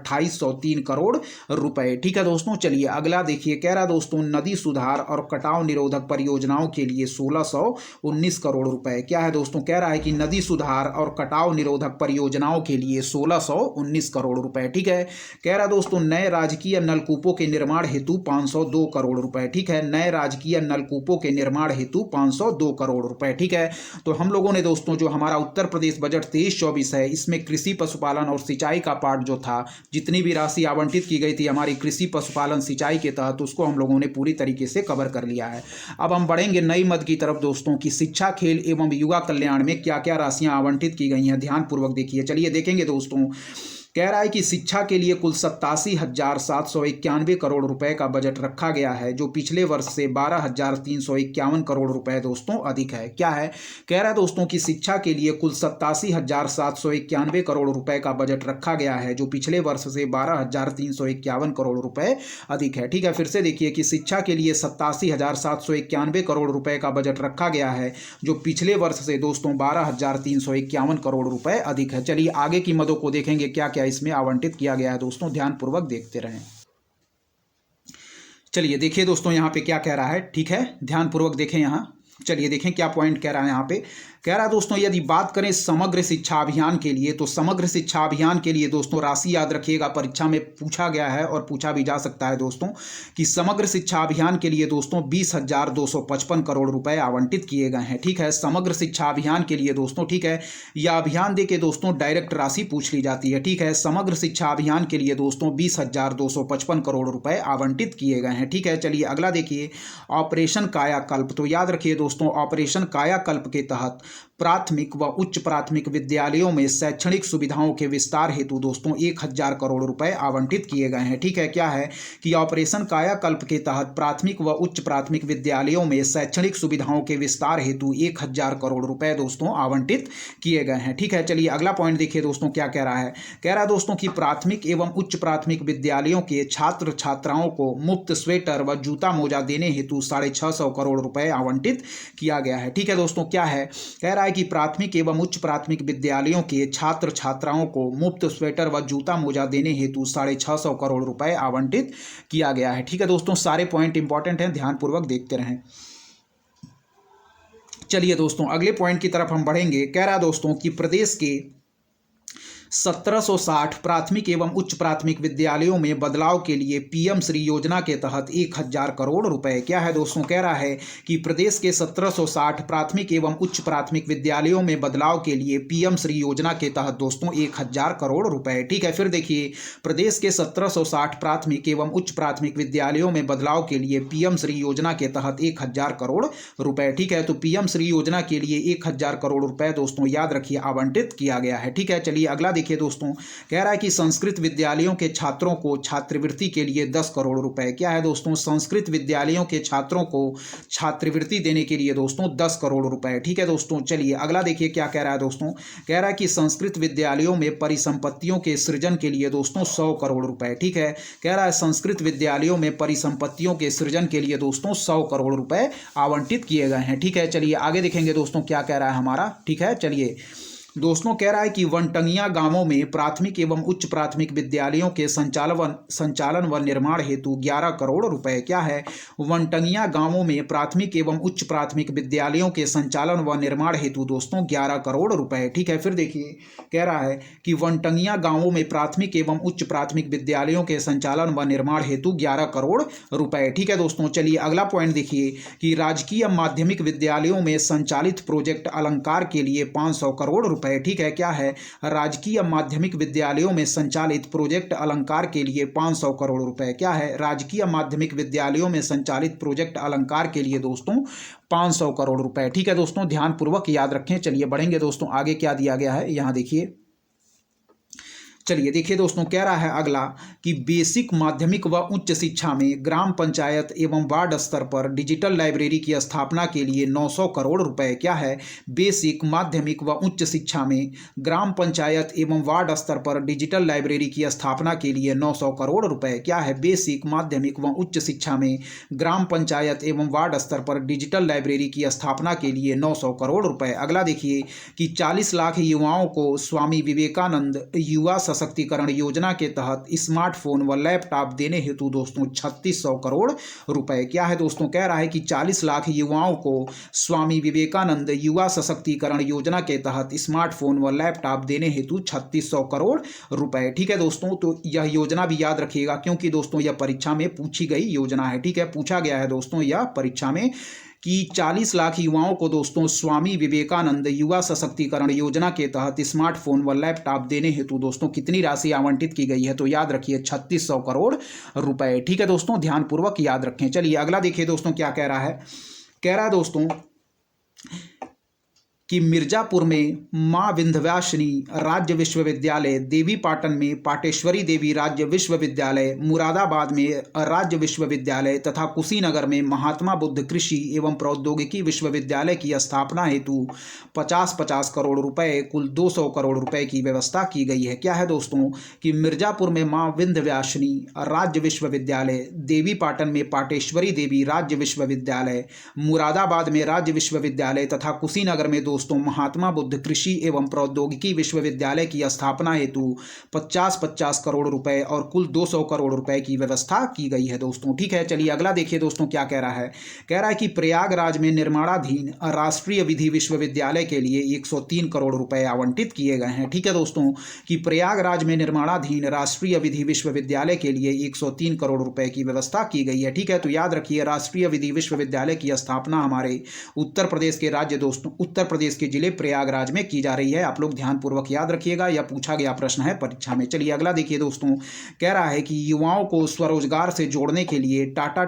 2803 करोड़ रुपए। ठीक है दोस्तों, चलिए अगला देखिए, कह रहा दोस्तों नदी सुधार और कटाव निरोधक परियोजनाओं के लिए 1619 करोड़ रुपए। क्या है दोस्तों, कह रहा है कि नदी सुधार और कटाव निरोधक परियोजनाओं के लिए 1619 करोड़ रुपए। ठीक है, कह रहा दोस्तों नए राजकीय नलकूपों के निर्माण हेतु 502 करोड़ रुपए। ठीक है, नए राजकीय नलकूपों के निर्माण हेतु 502 करोड़ रुपए। ठीक है, तो हम लोगों ने दोस्तों जो हमारा उत्तर प्रदेश बजट 23-24 है, इसमें कृषि पशुपालन और सिंचाई का पार्ट जो था, जितनी भी राशि आवंटित की गई थी हमारी कृषि पशुपालन सिंचाई के तहत, उसको हम लोगों ने पूरी तरीके से कवर कर लिया है। अब हम बढ़ेंगे नई मद की तरफ दोस्तों कि शिक्षा, खेल एवं युवा कल्याण में क्या क्या राशियां आवंटित की गई हैं, ध्यानपूर्वक देखिए। चलिए देखेंगे दोस्तों कह रहा है कि शिक्षा के लिए कुल 87,791 करोड़ रुपए का बजट रखा गया है, जो पिछले वर्ष से 12,351 करोड़ रुपए दोस्तों अधिक है। क्या है? कह रहा है दोस्तों कि शिक्षा के लिए कुल 87,791 करोड़ रुपए का बजट रखा गया है, जो पिछले वर्ष से 12,351 करोड़ रुपए अधिक है। ठीक है, फिर से देखिए कि शिक्षा के लिए 87,791 करोड़ रुपए का बजट रखा गया है, जो पिछले वर्ष से दोस्तों 12,351 करोड़ रुपए अधिक है। चलिए आगे की मदों को देखेंगे क्या क्या इसमें आवंटित किया गया है दोस्तों, ध्यानपूर्वक देखते रहें। चलिए देखिए दोस्तों यहाँ पे क्या कह रहा है। ठीक है, ध्यानपूर्वक देखें यहाँ। चलिए देखें क्या पॉइंट कह रहा है यहाँ पे। कह रहा है दोस्तों यदि बात करें समग्र शिक्षा अभियान के लिए, तो समग्र शिक्षा अभियान के लिए दोस्तों राशि याद रखिएगा, परीक्षा में पूछा गया है और पूछा भी जा सकता है दोस्तों, कि समग्र शिक्षा अभियान के लिए दोस्तों 20,255 करोड़ रुपए आवंटित किए गए हैं। ठीक है, समग्र शिक्षा अभियान के लिए दोस्तों, ठीक है, यह अभियान दे के दोस्तों डायरेक्ट राशि पूछ ली जाती है। ठीक है, समग्र शिक्षा अभियान के लिए दोस्तों 20,255 करोड़ रुपए आवंटित किए गए हैं। ठीक है, चलिए अगला देखिए, ऑपरेशन कायाकल्प। तो याद रखिए दोस्तों, ऑपरेशन कायाकल्प के तहत प्राथमिक व उच्च प्राथमिक विद्यालयों में शैक्षणिक सुविधाओं के विस्तार हेतु दोस्तों 1,000 करोड़ रुपए आवंटित किए गए हैं। ठीक है, क्या है कि ऑपरेशन कायाकल्प के तहत प्राथमिक व उच्च प्राथमिक विद्यालयों में शैक्षणिक सुविधाओं के विस्तार हेतु 1,000 करोड़ रुपए दोस्तों आवंटित किए गए हैं। ठीक है, चलिए अगला पॉइंट देखिए दोस्तों क्या कह रहा है। कह रहा है दोस्तों कि प्राथमिक एवं उच्च प्राथमिक विद्यालयों के छात्र छात्राओं को मुफ्त स्वेटर व जूता मोजा देने हेतु 650 करोड़ रुपए आवंटित किया गया है। ठीक है दोस्तों, क्या है? कह रहा है कि प्राथमिक एवं उच्च प्राथमिक विद्यालयों के छात्र छात्राओं को मुफ्त स्वेटर व जूता मोजा देने हेतु 650 करोड़ रुपए आवंटित किया गया है। ठीक है दोस्तों, सारे पॉइंट इंपॉर्टेंट हैं, ध्यानपूर्वक देखते रहें। चलिए दोस्तों अगले पॉइंट की तरफ हम बढ़ेंगे। कह रहा है दोस्तों कि प्रदेश के 1760 प्राथमिक एवं उच्च प्राथमिक विद्यालयों में बदलाव के लिए पीएम श्री योजना के तहत 1,000 करोड़ रुपए। क्या है दोस्तों? कह रहा है कि प्रदेश के 1760 प्राथमिक एवं उच्च प्राथमिक विद्यालयों में बदलाव के लिए पीएम श्री योजना के तहत दोस्तों 1,000 करोड़ रुपए। ठीक है, फिर देखिए, प्रदेश के 1760 प्राथमिक एवं उच्च प्राथमिक विद्यालयों में बदलाव के लिए पीएम श्री योजना के तहत 1,000 करोड़ रुपए। ठीक है, तो पीएम श्री योजना के लिए 1,000 करोड़ रुपए दोस्तों याद रखिए आवंटित किया गया है। ठीक है, चलिए अगला देखिए दोस्तों, कह रहा है कि संस्कृत विद्यालयों के छात्रों को छात्रवृत्ति के लिए 10 करोड़ रुपए। क्या है दोस्तों? संस्कृत विद्यालयों के छात्रों को छात्रवृत्ति देने के लिए दोस्तों 10 करोड़ रुपए। ठीक है दोस्तों, चलिए अगला देखिए क्या कह रहा है दोस्तों। कह रहा है कि संस्कृत विद्यालयों में परिसंपत्तियों के सृजन के लिए दोस्तों 100 करोड़ रुपए। ठीक है, कह रहा है संस्कृत विद्यालयों में परिसंपत्तियों के सृजन के लिए दोस्तों 100 करोड़ रुपए आवंटित किए गए हैं। ठीक है, चलिए आगे देखेंगे दोस्तों क्या कह रहा है हमारा। ठीक है, चलिए दोस्तों, कह रहा है कि वनटंगिया गांवों में प्राथमिक एवं उच्च प्राथमिक विद्यालयों के संचालन व निर्माण हेतु 11 करोड़ रुपए। क्या है? वनटंगिया गांवों में प्राथमिक एवं उच्च प्राथमिक विद्यालयों के संचालन व निर्माण हेतु दोस्तों 11 करोड़ रुपए। ठीक है, फिर देखिए, कह रहा है कि वनटंगिया गांवों में प्राथमिक एवं उच्च प्राथमिक विद्यालयों के संचालन व निर्माण हेतु 11 करोड़ रुपए। ठीक है दोस्तों, चलिए अगला पॉइंट देखिए कि राजकीय माध्यमिक विद्यालयों में संचालित प्रोजेक्ट अलंकार के लिए 500 करोड़ रुपए। ठीक है, क्या है? राजकीय माध्यमिक विद्यालयों में संचालित प्रोजेक्ट अलंकार के लिए 500 करोड़ रुपए। क्या है? राजकीय माध्यमिक विद्यालयों में संचालित प्रोजेक्ट अलंकार के लिए दोस्तों 500 करोड़ रुपए। ठीक है दोस्तों, ध्यानपूर्वक याद रखें। चलिए बढ़ेंगे दोस्तों, आगे क्या दिया गया है यहां देखिए। चलिए देखिए दोस्तों, कह रहा है अगला कि बेसिक माध्यमिक व उच्च शिक्षा में ग्राम पंचायत एवं वार्ड स्तर पर डिजिटल लाइब्रेरी की स्थापना के लिए 900 करोड़ रुपए। क्या है? बेसिक माध्यमिक व उच्च शिक्षा में ग्राम पंचायत एवं वार्ड स्तर पर डिजिटल लाइब्रेरी की स्थापना के लिए 900 करोड़ रुपए। क्या है? बेसिक माध्यमिक व उच्च शिक्षा में ग्राम पंचायत एवं वार्ड स्तर पर डिजिटल लाइब्रेरी की स्थापना के लिए 900 करोड़ रुपए। अगला देखिए कि 40 लाख युवाओं को स्वामी विवेकानंद युवा सशक्तिकरण योजना के तहत स्मार्टफोन व लैपटॉप देने हेतु दोस्तों 3600 करोड़ रुपए। क्या है दोस्तों? कह रहा है कि 40 लाख युवाओं को स्वामी विवेकानंद युवा सशक्तिकरण योजना के तहत स्मार्टफोन व लैपटॉप देने हेतु 3600 करोड़ रुपए। ठीक है दोस्तों, तो यह योजना भी याद रखिएगा क्योंकि दोस्तों यह परीक्षा में पूछी गई योजना है। ठीक है, पूछा गया है दोस्तों यह परीक्षा में कि 40 लाख युवाओं को दोस्तों स्वामी विवेकानंद युवा सशक्तिकरण योजना के तहत स्मार्टफोन व लैपटॉप देने हेतु दोस्तों कितनी राशि आवंटित की गई है, तो याद रखिए 3600 करोड़ रुपए। ठीक है दोस्तों, ध्यानपूर्वक याद रखें। चलिए अगला देखिए दोस्तों क्या कह रहा है। कह रहा है दोस्तों कि मिर्जापुर में मां विंध्यवासिनी राज्य विश्वविद्यालय, देवीपाटन में पाटेश्वरी देवी राज्य विश्वविद्यालय, मुरादाबाद में राज्य विश्वविद्यालय तथा कुशीनगर में महात्मा बुद्ध कृषि एवं प्रौद्योगिकी विश्वविद्यालय की स्थापना हेतु 50-50 करोड़ रुपए कुल 200 करोड़ रुपए की व्यवस्था की गई है। क्या है दोस्तों कि मिर्जापुर में मां विंध्यवासिनी राज्य विश्वविद्यालय, देवीपाटन में पाटेश्वरी देवी राज्य विश्वविद्यालय, मुरादाबाद में राज्य विश्वविद्यालय तथा कुशीनगर में दोस्तों महात्मा बुद्ध कृषि एवं प्रौद्योगिकी विश्वविद्यालय की स्थापना हेतु 50-50 करोड़ रुपए और कुल 200 करोड़ रुपए की व्यवस्था की गई है दोस्तों। ठीक है, चलिए अगला देखिए दोस्तों क्या कह रहा है। कह रहा है कि प्रयागराज में निर्माणाधीन राष्ट्रीय विधि विश्वविद्यालय के लिए 103 करोड़ रुपए आवंटित किए गए हैं। ठीक है दोस्तों, कि प्रयागराज में निर्माणाधीन राष्ट्रीय विधि विश्वविद्यालय के लिए 103 करोड़ रुपए की व्यवस्था की गई है। ठीक है, तो याद रखिए राष्ट्रीय विधि विश्वविद्यालय की स्थापना हमारे उत्तर प्रदेश के राज्य दोस्तों उत्तर प्रदेश के जिले प्रयागराज में की जा रही है। आप लोग ध्यानपूर्वक याद रखिएगा, यह पूछा गया प्रश्न है परीक्षा में। चलिए अगला देखिए दोस्तों, कह रहा है कि युवाओं को स्वरोजगार से जोड़ने के लिए टाटा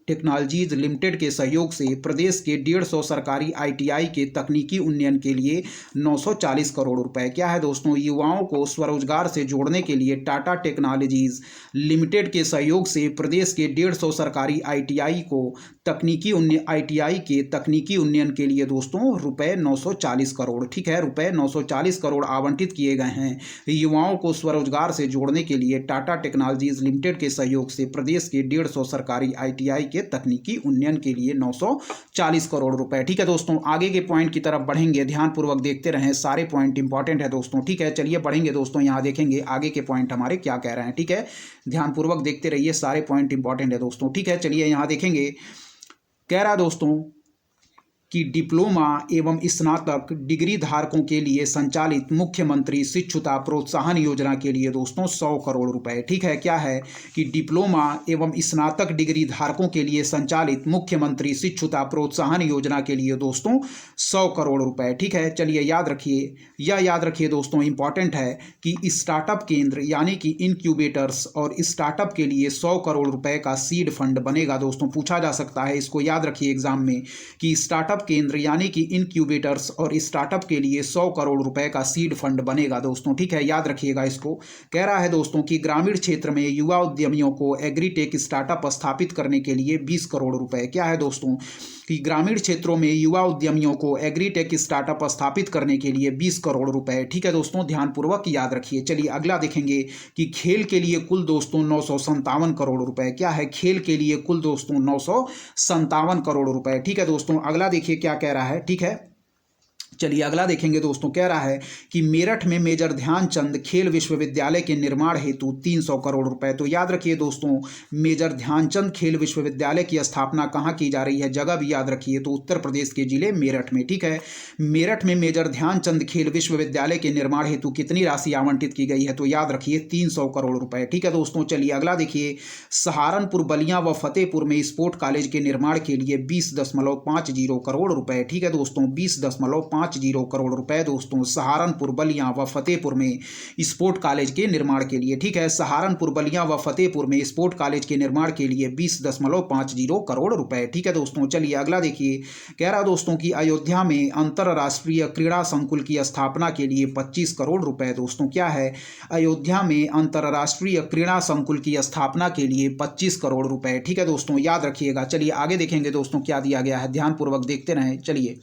टेक्नोलॉजीज लिमिटेड के सहयोग से प्रदेश के 150 सरकारी ITI के तकनीकी उन्नयन के लिए 940 करोड़ रुपए। क्या है दोस्तों, युवाओं को स्वरोजगार से जोड़ने के लिए टाटा टेक्नोलॉजीज लिमिटेड के सहयोग से प्रदेश के 150 सरकारी ITI के तकनीकी उन्नयन के लिए दोस्तों रुपए 940 करोड़, ठीक है, रुपए 940 करोड़ आवंटित किए गए हैं। युवाओं को स्वरोजगार से जोड़ने के लिए टाटा टेक्नोलॉजीज लिमिटेड के सहयोग से प्रदेश के 150 सरकारी ITI के तकनीकी उन्नयन के लिए 940 करोड़ रुपए। ठीक है दोस्तों, आगे के पॉइंट की तरफ बढ़ेंगे, ध्यानपूर्वक देखते रहें, सारे पॉइंट इंपॉर्टेंट है दोस्तों। ठीक है, चलिए बढ़ेंगे दोस्तों, यहाँ देखेंगे आगे के पॉइंट हमारे क्या कह रहे हैं। ठीक है, ध्यानपूर्वक देखते रहिए, सारे पॉइंट इंपॉर्टेंट है दोस्तों। ठीक है, चलिए यहाँ देखेंगे, कह रहा है दोस्तों कि डिप्लोमा एवं स्नातक डिग्री धारकों के लिए संचालित मुख्यमंत्री शिक्षुता प्रोत्साहन योजना के लिए दोस्तों 100 करोड़ रुपए। ठीक है, क्या है कि डिप्लोमा एवं स्नातक डिग्री धारकों के लिए संचालित मुख्यमंत्री शिक्षुता प्रोत्साहन योजना के लिए दोस्तों 100 करोड़ रुपए। ठीक है, चलिए याद रखिए, यह याद रखिए दोस्तों, इंपॉर्टेंट है कि स्टार्टअप केंद्र यानी कि इनक्यूबेटर्स और स्टार्टअप के लिए 100 करोड़ रुपए का सीड फंड बनेगा दोस्तों। पूछा जा सकता है, इसको याद रखिए एग्जाम में, कि स्टार्टअप केंद्र यानी कि इनक्यूबेटर्स और स्टार्टअप के लिए 100 करोड़ रुपए का सीड फंड बनेगा दोस्तों। ठीक है, याद रखिएगा इसको। कह रहा है दोस्तों कि ग्रामीण क्षेत्र में युवा उद्यमियों को एग्रीटेक स्टार्टअप स्थापित करने के लिए 20 करोड़ रुपए। क्या है दोस्तों कि ग्रामीण क्षेत्रों में युवा उद्यमियों को एग्रीटेक स्टार्टअप स्थापित करने के लिए 20 करोड़ रुपए। ठीक है दोस्तों, ध्यानपूर्वक याद रखिए। चलिए अगला देखेंगे कि खेल के लिए कुल दोस्तों 957 करोड़ रुपए। क्या है, खेल के लिए कुल दोस्तों 957 करोड़ रुपए। ठीक है दोस्तों, अगला देखिए क्या कह रहा है। ठीक है, चलिए अगला देखेंगे दोस्तों, कह रहा है कि मेरठ में मेजर ध्यानचंद खेल विश्वविद्यालय के निर्माण हेतु 300 करोड़ रुपए। तो याद रखिए दोस्तों, मेजर ध्यानचंद खेल विश्वविद्यालय की स्थापना कहाँ की जा रही है, जगह भी याद रखिए, तो उत्तर प्रदेश के जिले मेरठ में। ठीक है, मेरठ में मेजर ध्यानचंद खेल विश्वविद्यालय के निर्माण हेतु कितनी राशि आवंटित की गई है, तो याद रखिए 300 करोड़ रुपए। ठीक है दोस्तों, चलिए अगला देखिए, सहारनपुर, बलिया व फतेहपुर में स्पोर्ट कॉलेज के निर्माण के लिए 20.50 करोड़ रुपए। ठीक है दोस्तों, 20.50 करोड़ रुपए दोस्तों, सहारनपुर, बलिया व फतेहपुर में स्पोर्ट कॉलेज के निर्माण के लिए। ठीक है, सहारनपुर, बलिया व फतेहपुर में स्पोर्ट कॉलेज के निर्माण के लिए 20.50 करोड़ रुपए। ठीक है दोस्तों, चलिए अगला देखिए, कह रहा दोस्तों कि अयोध्या में अंतरराष्ट्रीय क्रीड़ा संकुल की स्थापना के लिए 25 करोड़ रुपए दोस्तों। क्या है, अयोध्या में अंतरराष्ट्रीय क्रीड़ा संकुल की स्थापना के लिए 25 करोड़ रुपए। ठीक है दोस्तों, याद रखिएगा। चलिए आगे देखेंगे दोस्तों क्या दिया गया है, ध्यानपूर्वक देखते रहें। चलिए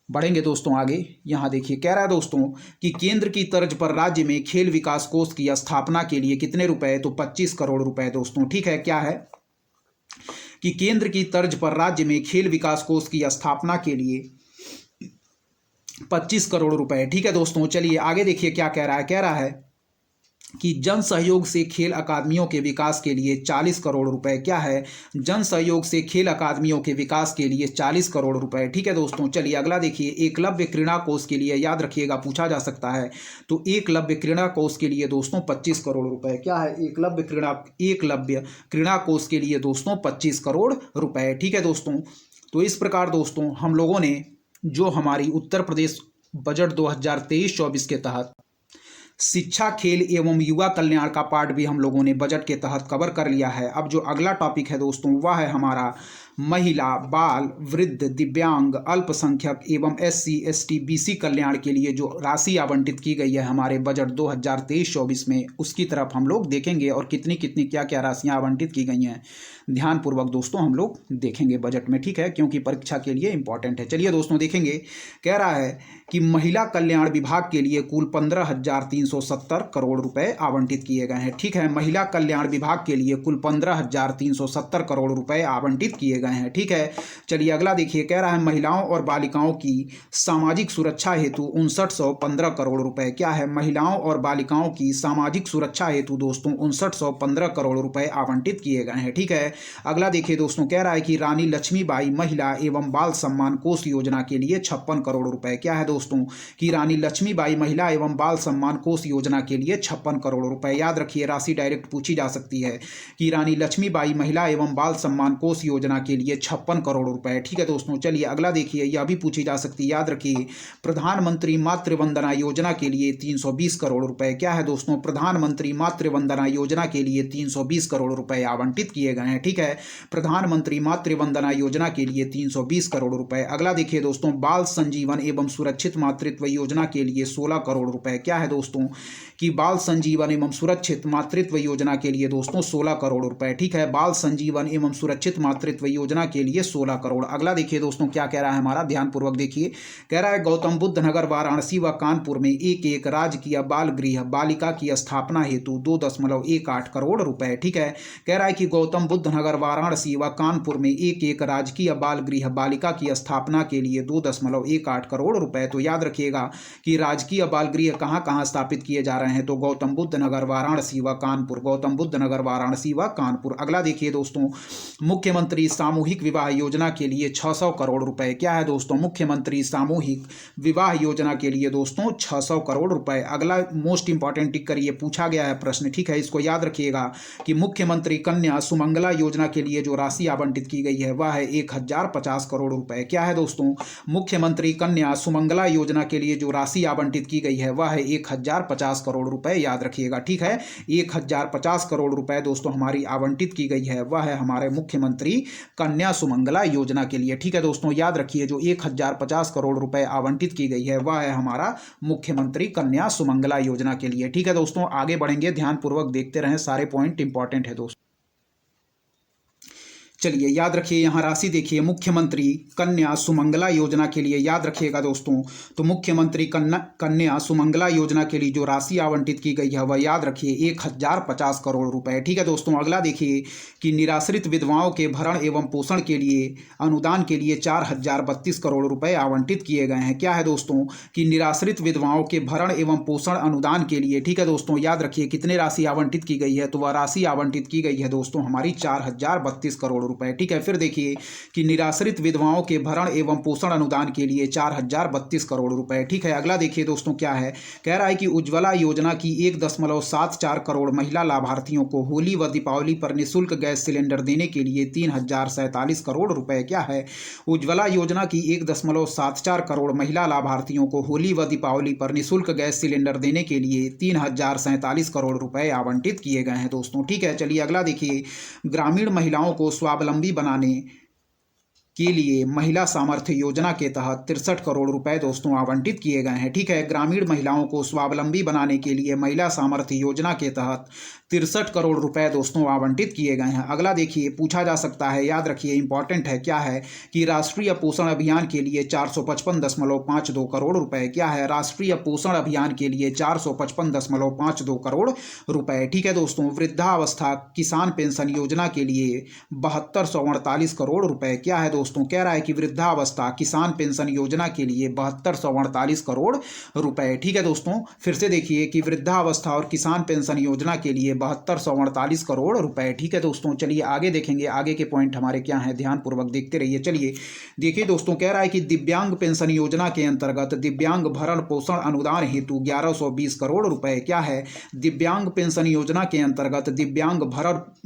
बढ़ेंगे दोस्तों आगे, यहाँ देखिए, कह रहा है दोस्तों कि केंद्र की तर्ज पर राज्य में खेल विकास कोष की स्थापना के लिए कितने रुपए, तो 25 करोड़ रुपए दोस्तों। ठीक है, क्या है कि केंद्र की तर्ज पर राज्य में खेल विकास कोष की स्थापना के लिए 25 करोड़ रुपए। ठीक है दोस्तों, चलिए आगे देखिए क्या कह रहा है। कह रहा है कि जन सहयोग से खेल अकादमियों के विकास के लिए 40 करोड़ रुपए। क्या है, जन सहयोग से खेल अकादमियों के विकास के लिए 40 करोड़ रुपए। ठीक है दोस्तों, चलिए अगला देखिए, एकलव्य क्रीड़ा कोष के लिए, याद रखिएगा पूछा जा सकता है, तो एकलव्य क्रीड़ा कोष के लिए दोस्तों 25 करोड़ रुपए। क्या है, एकलव्य क्रीड़ा कोष के लिए दोस्तों 25 करोड़ रुपए। ठीक है दोस्तों, तो इस प्रकार दोस्तों हम लोगों ने जो हमारी उत्तर प्रदेश बजट 2023-24 के तहत शिक्षा, खेल एवं युवा कल्याण का पार्ट भी हम लोगों ने बजट के तहत कवर कर लिया है। अब जो अगला टॉपिक है दोस्तों वह है हमारा महिला, बाल, वृद्ध, दिव्यांग, अल्पसंख्यक एवं SC, ST, BC कल्याण के लिए जो राशि आवंटित की गई है हमारे बजट 2023-24 में, उसकी तरफ हम लोग देखेंगे और कितनी कितनी क्या क्या राशियां आवंटित की गई हैं ध्यानपूर्वक दोस्तों हम लोग देखेंगे बजट में, ठीक है, क्योंकि परीक्षा के लिए इंपॉर्टेंट है। चलिए दोस्तों देखेंगे, कह रहा है कि महिला कल्याण विभाग के लिए कुल 15,370 करोड़ रुपए आवंटित किए गए हैं, ठीक है। महिला कल्याण विभाग के लिए कुल 15,370 करोड़ रुपए आवंटित किए गए हैं, ठीक है। चलिए अगला देखिए, कह रहा है महिलाओं और बालिकाओं की सामाजिक सुरक्षा हेतु 5915 करोड़ रुपए, क्या है, महिलाओं और बालिकाओं की सामाजिक सुरक्षा हेतु दोस्तों 5915 करोड़ रुपए आवंटित किए गए हैं, ठीक है। अगला देखिए दोस्तों, कह रहा है कि रानी लक्ष्मीबाई महिला एवं बाल सम्मान कोष योजना के लिए 56 करोड़ रुपए, क्या है दोस्तों, कि रानी लक्ष्मीबाई महिला एवं बाल सम्मान कोष योजना के लिए 56 करोड़ रुपए। याद रखिए, राशि डायरेक्ट पूछी जा सकती है कि रानी लक्ष्मीबाई महिला एवं बाल सम्मान कोष योजना के लिए 56 करोड़ रुपए, ठीक है दोस्तों। चलिए अगला देखिए, यह भी पूछी जा सकती है, याद रखिए, प्रधानमंत्री मातृ वंदना योजना के लिए 320 करोड़ रुपए, क्या है दोस्तों, प्रधानमंत्री मातृ वंदना योजना के लिए 320 करोड़ रुपए आवंटित किए गए हैं, ठीक है। प्रधानमंत्री मातृ वंदना योजना के लिए 320 करोड़ रुपए। अगला देखिए दोस्तों, बाल संजीवन एवं सुरक्षित मातृत्व योजना के लिए 16 करोड़ रुपए, क्या है दोस्तों, कि बाल संजीवन एवं सुरक्षित मातृत्व योजना के लिए दोस्तों 16 करोड़ रुपए, ठीक है। बाल संजीवन एवं सुरक्षित मातृत्व योजना के लिए 16 करोड़। अगला देखिए दोस्तों, क्या कह रहा है हमारा, ध्यानपूर्वक देखिए, कह रहा है गौतम बुद्ध नगर, वाराणसी व कानपुर में एक एक राजकीय बाल गृह बालिका की स्थापना हेतु 2.18 करोड़ रुपए, ठीक है। कह रहा है कि गौतम बुद्ध नगर, वाराणसी व कानपुर में एक एक राजकीय बाल गृह बालिका की स्थापना के लिए 2.18 करोड़ रुपए। तो याद रखिएगा कि राजकीय बाल गृह कहाँ कहाँ स्थापित किए जा रहे हैं, तो गौतम बुद्ध नगर, वाराणसी व कानपुर, गौतम बुद्ध नगर, वाराणसी व कानपुर। अगला देखिए दोस्तों, मुख्यमंत्री सामूहिक विवाह योजना के लिए 600 करोड़ रुपए, क्या है दोस्तों, मुख्यमंत्री सामूहिक विवाह योजना के लिए दोस्तों 600 करोड़ रुपए। अगला मोस्ट इंपॉर्टेंट टिक करिए, पूछा गया है प्रश्न, ठीक है, इसको याद रखिएगा कि मुख्यमंत्री कन्या सुमंगला योजना के लिए जो राशि आवंटित की गई है वह है 1050 करोड़ रुपए, क्या है दोस्तों, मुख्यमंत्री कन्या सुमंगला योजना के लिए जो राशि आवंटित की गई है वह है 1050 करोड़ रुपए, याद रखिएगा, ठीक है। 1050 करोड़ रुपए दोस्तों हमारी आवंटित की गई है, वह है हमारे मुख्यमंत्री कन्या सुमंगला योजना के लिए, ठीक है दोस्तों। याद रखिए, जो 1050 करोड़ रुपए आवंटित की गई है वह है हमारा मुख्यमंत्री कन्या सुमंगला योजना के लिए, ठीक है दोस्तों। आगे बढ़ेंगे, ध्यानपूर्वक देखते रहें, सारे पॉइंट इंपॉर्टेंट है दोस्तों। चलिए याद रखिए, यहाँ राशि देखिए, मुख्यमंत्री कन्या सुमंगला योजना के लिए, याद रखिएगा दोस्तों, तो मुख्यमंत्री कन्या सुमंगला योजना के लिए जो राशि आवंटित की गई है वह याद रखिए 1050 करोड़ रुपए, ठीक है दोस्तों। अगला देखिए कि निराश्रित विधवाओं के भरण एवं पोषण के लिए अनुदान के लिए 4032 करोड़ रुपए आवंटित किए गए हैं, क्या है दोस्तों, कि निराश्रित विधवाओं के भरण एवं पोषण अनुदान के लिए, ठीक है दोस्तों। याद रखिए कितने राशि आवंटित की गई है, तो वह राशि आवंटित की गई है दोस्तों हमारी 4032 करोड़ रुपए, ठीक है। फिर देखिए कि निराश्रित विधवाओं के भरण एवं पोषण अनुदान के लिए 4032 करोड़ रुपए, ठीक है। अगला देखिए दोस्तों, क्या है, कह रहा है कि उज्ज्वला योजना की 1.74 करोड़ महिला लाभार्थियों को होली व दीपावली पर निःशुल्क गैस सिलेंडर देने के लिए 3047 करोड़ रुपए, क्या है, उज्ज्वला योजना की 1.74 करोड़ महिला लाभार्थियों को होली व दीपावली पर निःशुल्क गैस सिलेंडर देने के लिए 3047 करोड़ रुपए आवंटित किए गए हैं दोस्तों, ठीक है। चलिए अगला देखिए, ग्रामीण महिलाओं को स्वावलंबी बनाने के लिए महिला सामर्थ्य योजना के तहत 63 करोड़ रुपए दोस्तों आवंटित किए गए हैं, ठीक है। ग्रामीण महिलाओं को स्वावलंबी बनाने के लिए महिला सामर्थ्य योजना के तहत 63 करोड़ रुपए दोस्तों आवंटित किए गए हैं। अगला देखिए, पूछा जा सकता है, याद रखिए इंपॉर्टेंट है, क्या है, कि राष्ट्रीय पोषण अभियान के लिए 455.52 करोड़ रुपए, क्या है, राष्ट्रीय पोषण अभियान के लिए 455.52 करोड़ रुपए, ठीक है दोस्तों। वृद्धावस्था किसान पेंशन योजना के लिए 7248 करोड़ रुपए, क्या है दोस्तों, कह रहा है कि वृद्धावस्था किसान पेंशन योजना के लिए 7248 करोड़ रुपए, ठीक है दोस्तों। फिर से देखिए कि वृद्धावस्था और किसान पेंशन योजना के लिए 7248 करोड़ रुपए, ठीक है दोस्तों। चलिए आगे देखेंगे, आगे के पॉइंट हमारे क्या हैं, ध्यानपूर्वक देखते रहिए। चलिए देखिए दोस्तों, कह रहा है कि दिव्यांग पेंशन योजना के अंतर्गत दिव्यांग भरण पोषण अनुदान हेतु 1120 करोड़ रुपए, क्या है, दिव्यांग पेंशन योजना के अंतर्गत दिव्यांग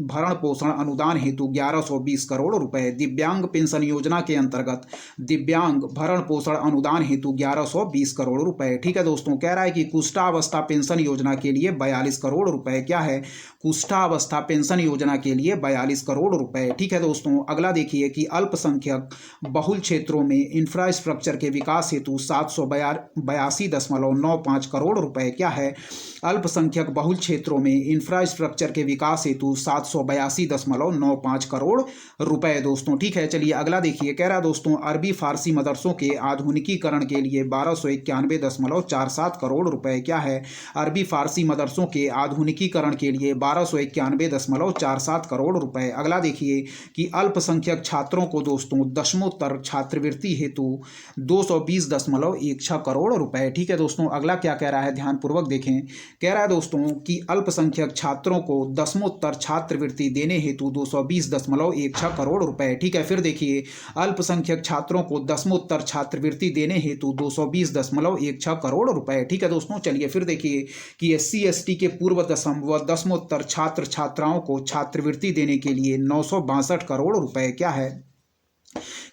भरण पोषण अनुदान हेतु 1120 करोड़ रुपए, दिव्यांग पेंशन योजना के अंतर्गत दिव्यांग भरण पोषण अनुदान हेतु 1120 करोड़ रुपए, ठीक है दोस्तों। कह रहा है कि कुष्ठावस्था पेंशन योजना के लिए 42 करोड़ रुपए, क्या है, कुष्ठावस्था पेंशन योजना के लिए 42 करोड़ रुपए। ठीक है दोस्तों, अगला देखिए कि अल्पसंख्यक बहुल क्षेत्रों में इंफ्रास्ट्रक्चर के विकास हेतु 782.95 करोड़ रुपए क्या है, अल्पसंख्यक बहुल क्षेत्रों में इंफ्रास्ट्रक्चर के विकास हेतु 782.95 करोड़ रुपए दोस्तों। ठीक है, चलिए अगला देखिए, कह रहा है दोस्तों अरबी फारसी मदरसों के आधुनिकीकरण के लिए 1291.47 करोड़ रुपए क्या है, अरबी फारसी मदरसों के आधुनिकीकरण के लिए 1291.47 करोड़ रुपए। अगला देखिए कि अल्पसंख्यक छात्रों को दोस्तों दशमोत्तर छात्रवृत्ति हेतु 220.16 करोड़ रुपए। ठीक है दोस्तों, अगला क्या कह रहा है, ध्यानपूर्वक देखें। कह रहा है दोस्तों कि अल्पसंख्यक छात्रों को दशमोत्तर छात्रवृत्ति देने हेतु 220.16 करोड़ रुपए। ठीक है, फिर देखिए अल्पसंख्यक छात्रों को दशमोत्तर छात्रवृत्ति देने हेतु 220.16 करोड़ रुपए। ठीक है दोस्तों, चलिए फिर देखिए कि SC ST के पूर्व दशम व दशमोत्तर छात्र छात्राओं को छात्रवृत्ति देने के लिए 962 करोड़ रुपए क्या है,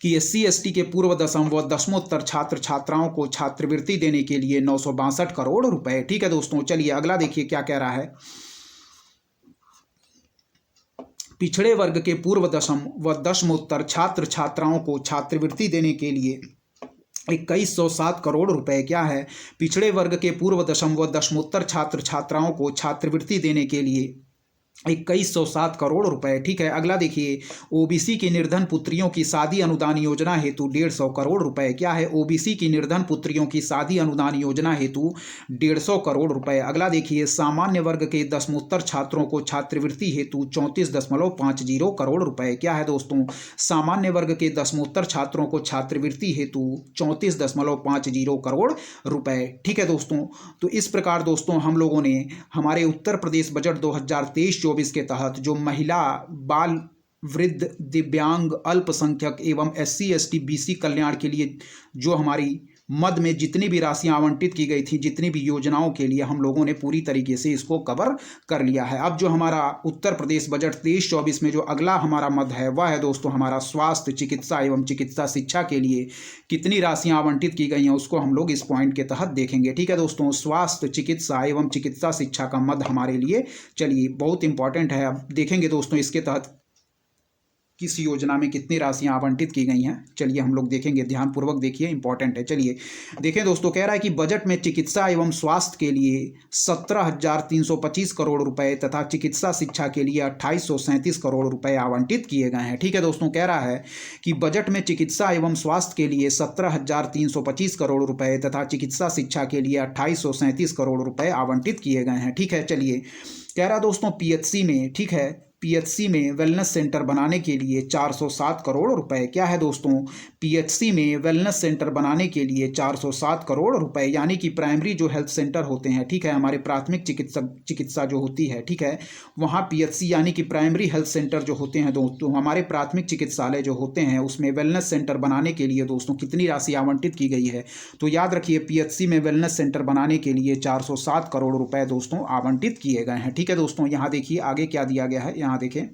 कि SC ST के पूर्व दशम व दशमोत्तर छात्र छात्राओं को छात्रवृत्ति देने के लिए 962 करोड़ रुपए। ठीक है दोस्तों, चलिए अगला देखिए क्या कह रहा है, पिछड़े वर्ग के पूर्व दशम व दशमोत्तर छात्र छात्राओं को छात्रवृत्ति देने के लिए 2107 करोड़ रुपए क्या है, पिछड़े वर्ग के पूर्व दशम व दशमोत्तर छात्र छात्राओं को छात्रवृत्ति देने के लिए 2107 करोड़ रुपए। ठीक है, अगला देखिए OBC की निर्धन पुत्रियों की शादी अनुदान योजना हेतु 150 करोड़ रुपए क्या है, OBC की निर्धन पुत्रियों की शादी अनुदान योजना हेतु 150 करोड़ रुपए। अगला देखिए सामान्य वर्ग के दशमोत्तर छात्रों को छात्रवृत्ति हेतु 34.50 करोड़ रुपए क्या है दोस्तों, सामान्य वर्ग के दशमोत्तर छात्रों को छात्रवृत्ति हेतु 34.50 करोड़ रुपए। ठीक है दोस्तों, तो इस प्रकार दोस्तों हम लोगों ने हमारे उत्तर प्रदेश बजट 2023-24 के तहत जो महिला, बाल, वृद्ध, दिव्यांग, अल्पसंख्यक एवं SC ST BC कल्याण के लिए जो हमारी मद में जितनी भी राशियां आवंटित की गई थी, जितनी भी योजनाओं के लिए हम लोगों ने पूरी तरीके से इसको कवर कर लिया है। अब जो हमारा उत्तर प्रदेश बजट 23-24 में जो अगला हमारा मद है वह है दोस्तों हमारा स्वास्थ्य, चिकित्सा एवं चिकित्सा शिक्षा के लिए कितनी राशियां आवंटित की गई हैं उसको हम लोग इस पॉइंट के तहत देखेंगे। ठीक है दोस्तों, स्वास्थ्य, चिकित्सा एवं चिकित्सा शिक्षा का मद हमारे लिए चलिए बहुत इंपॉर्टेंट है। अब देखेंगे दोस्तों इसके तहत किस योजना में कितनी राशियां आवंटित की गई हैं, चलिए हम लोग देखेंगे, ध्यानपूर्वक देखिए, इंपॉर्टेंट है। चलिए देखें दोस्तों, कह रहा है कि बजट में चिकित्सा एवं स्वास्थ्य के लिए 17,325 करोड़ रुपए तथा चिकित्सा शिक्षा के लिए 2,837 करोड़ रुपए आवंटित किए गए हैं। ठीक है दोस्तों, कह रहा है कि बजट में चिकित्सा एवं स्वास्थ्य के लिए 17,325 करोड़ रुपए तथा चिकित्सा शिक्षा के लिए 2,837 करोड़ रुपए आवंटित किए गए हैं। ठीक है, चलिए कह रहा दोस्तों PHC में, ठीक है, PHC में वेलनेस सेंटर बनाने के लिए 407 करोड़ रुपए क्या है दोस्तों, PHC में वेलनेस सेंटर बनाने के लिए 407 करोड़ रुपए, यानी कि प्राइमरी जो हेल्थ सेंटर होते हैं, ठीक है, हमारे प्राथमिक चिकित्सा जो होती है, ठीक है, वहाँ PHC यानी कि प्राइमरी हेल्थ सेंटर जो होते हैं दोस्तों, हमारे प्राथमिक चिकित्सालय जो होते हैं उसमें वेलनेस सेंटर बनाने के लिए दोस्तों कितनी राशि आवंटित की गई है, तो याद रखिए PHC में वेलनेस सेंटर बनाने के लिए 407 करोड़ रुपए दोस्तों आवंटित किए गए हैं। ठीक है दोस्तों, यहाँ देखिए आगे क्या दिया गया है, यहाँ देखें,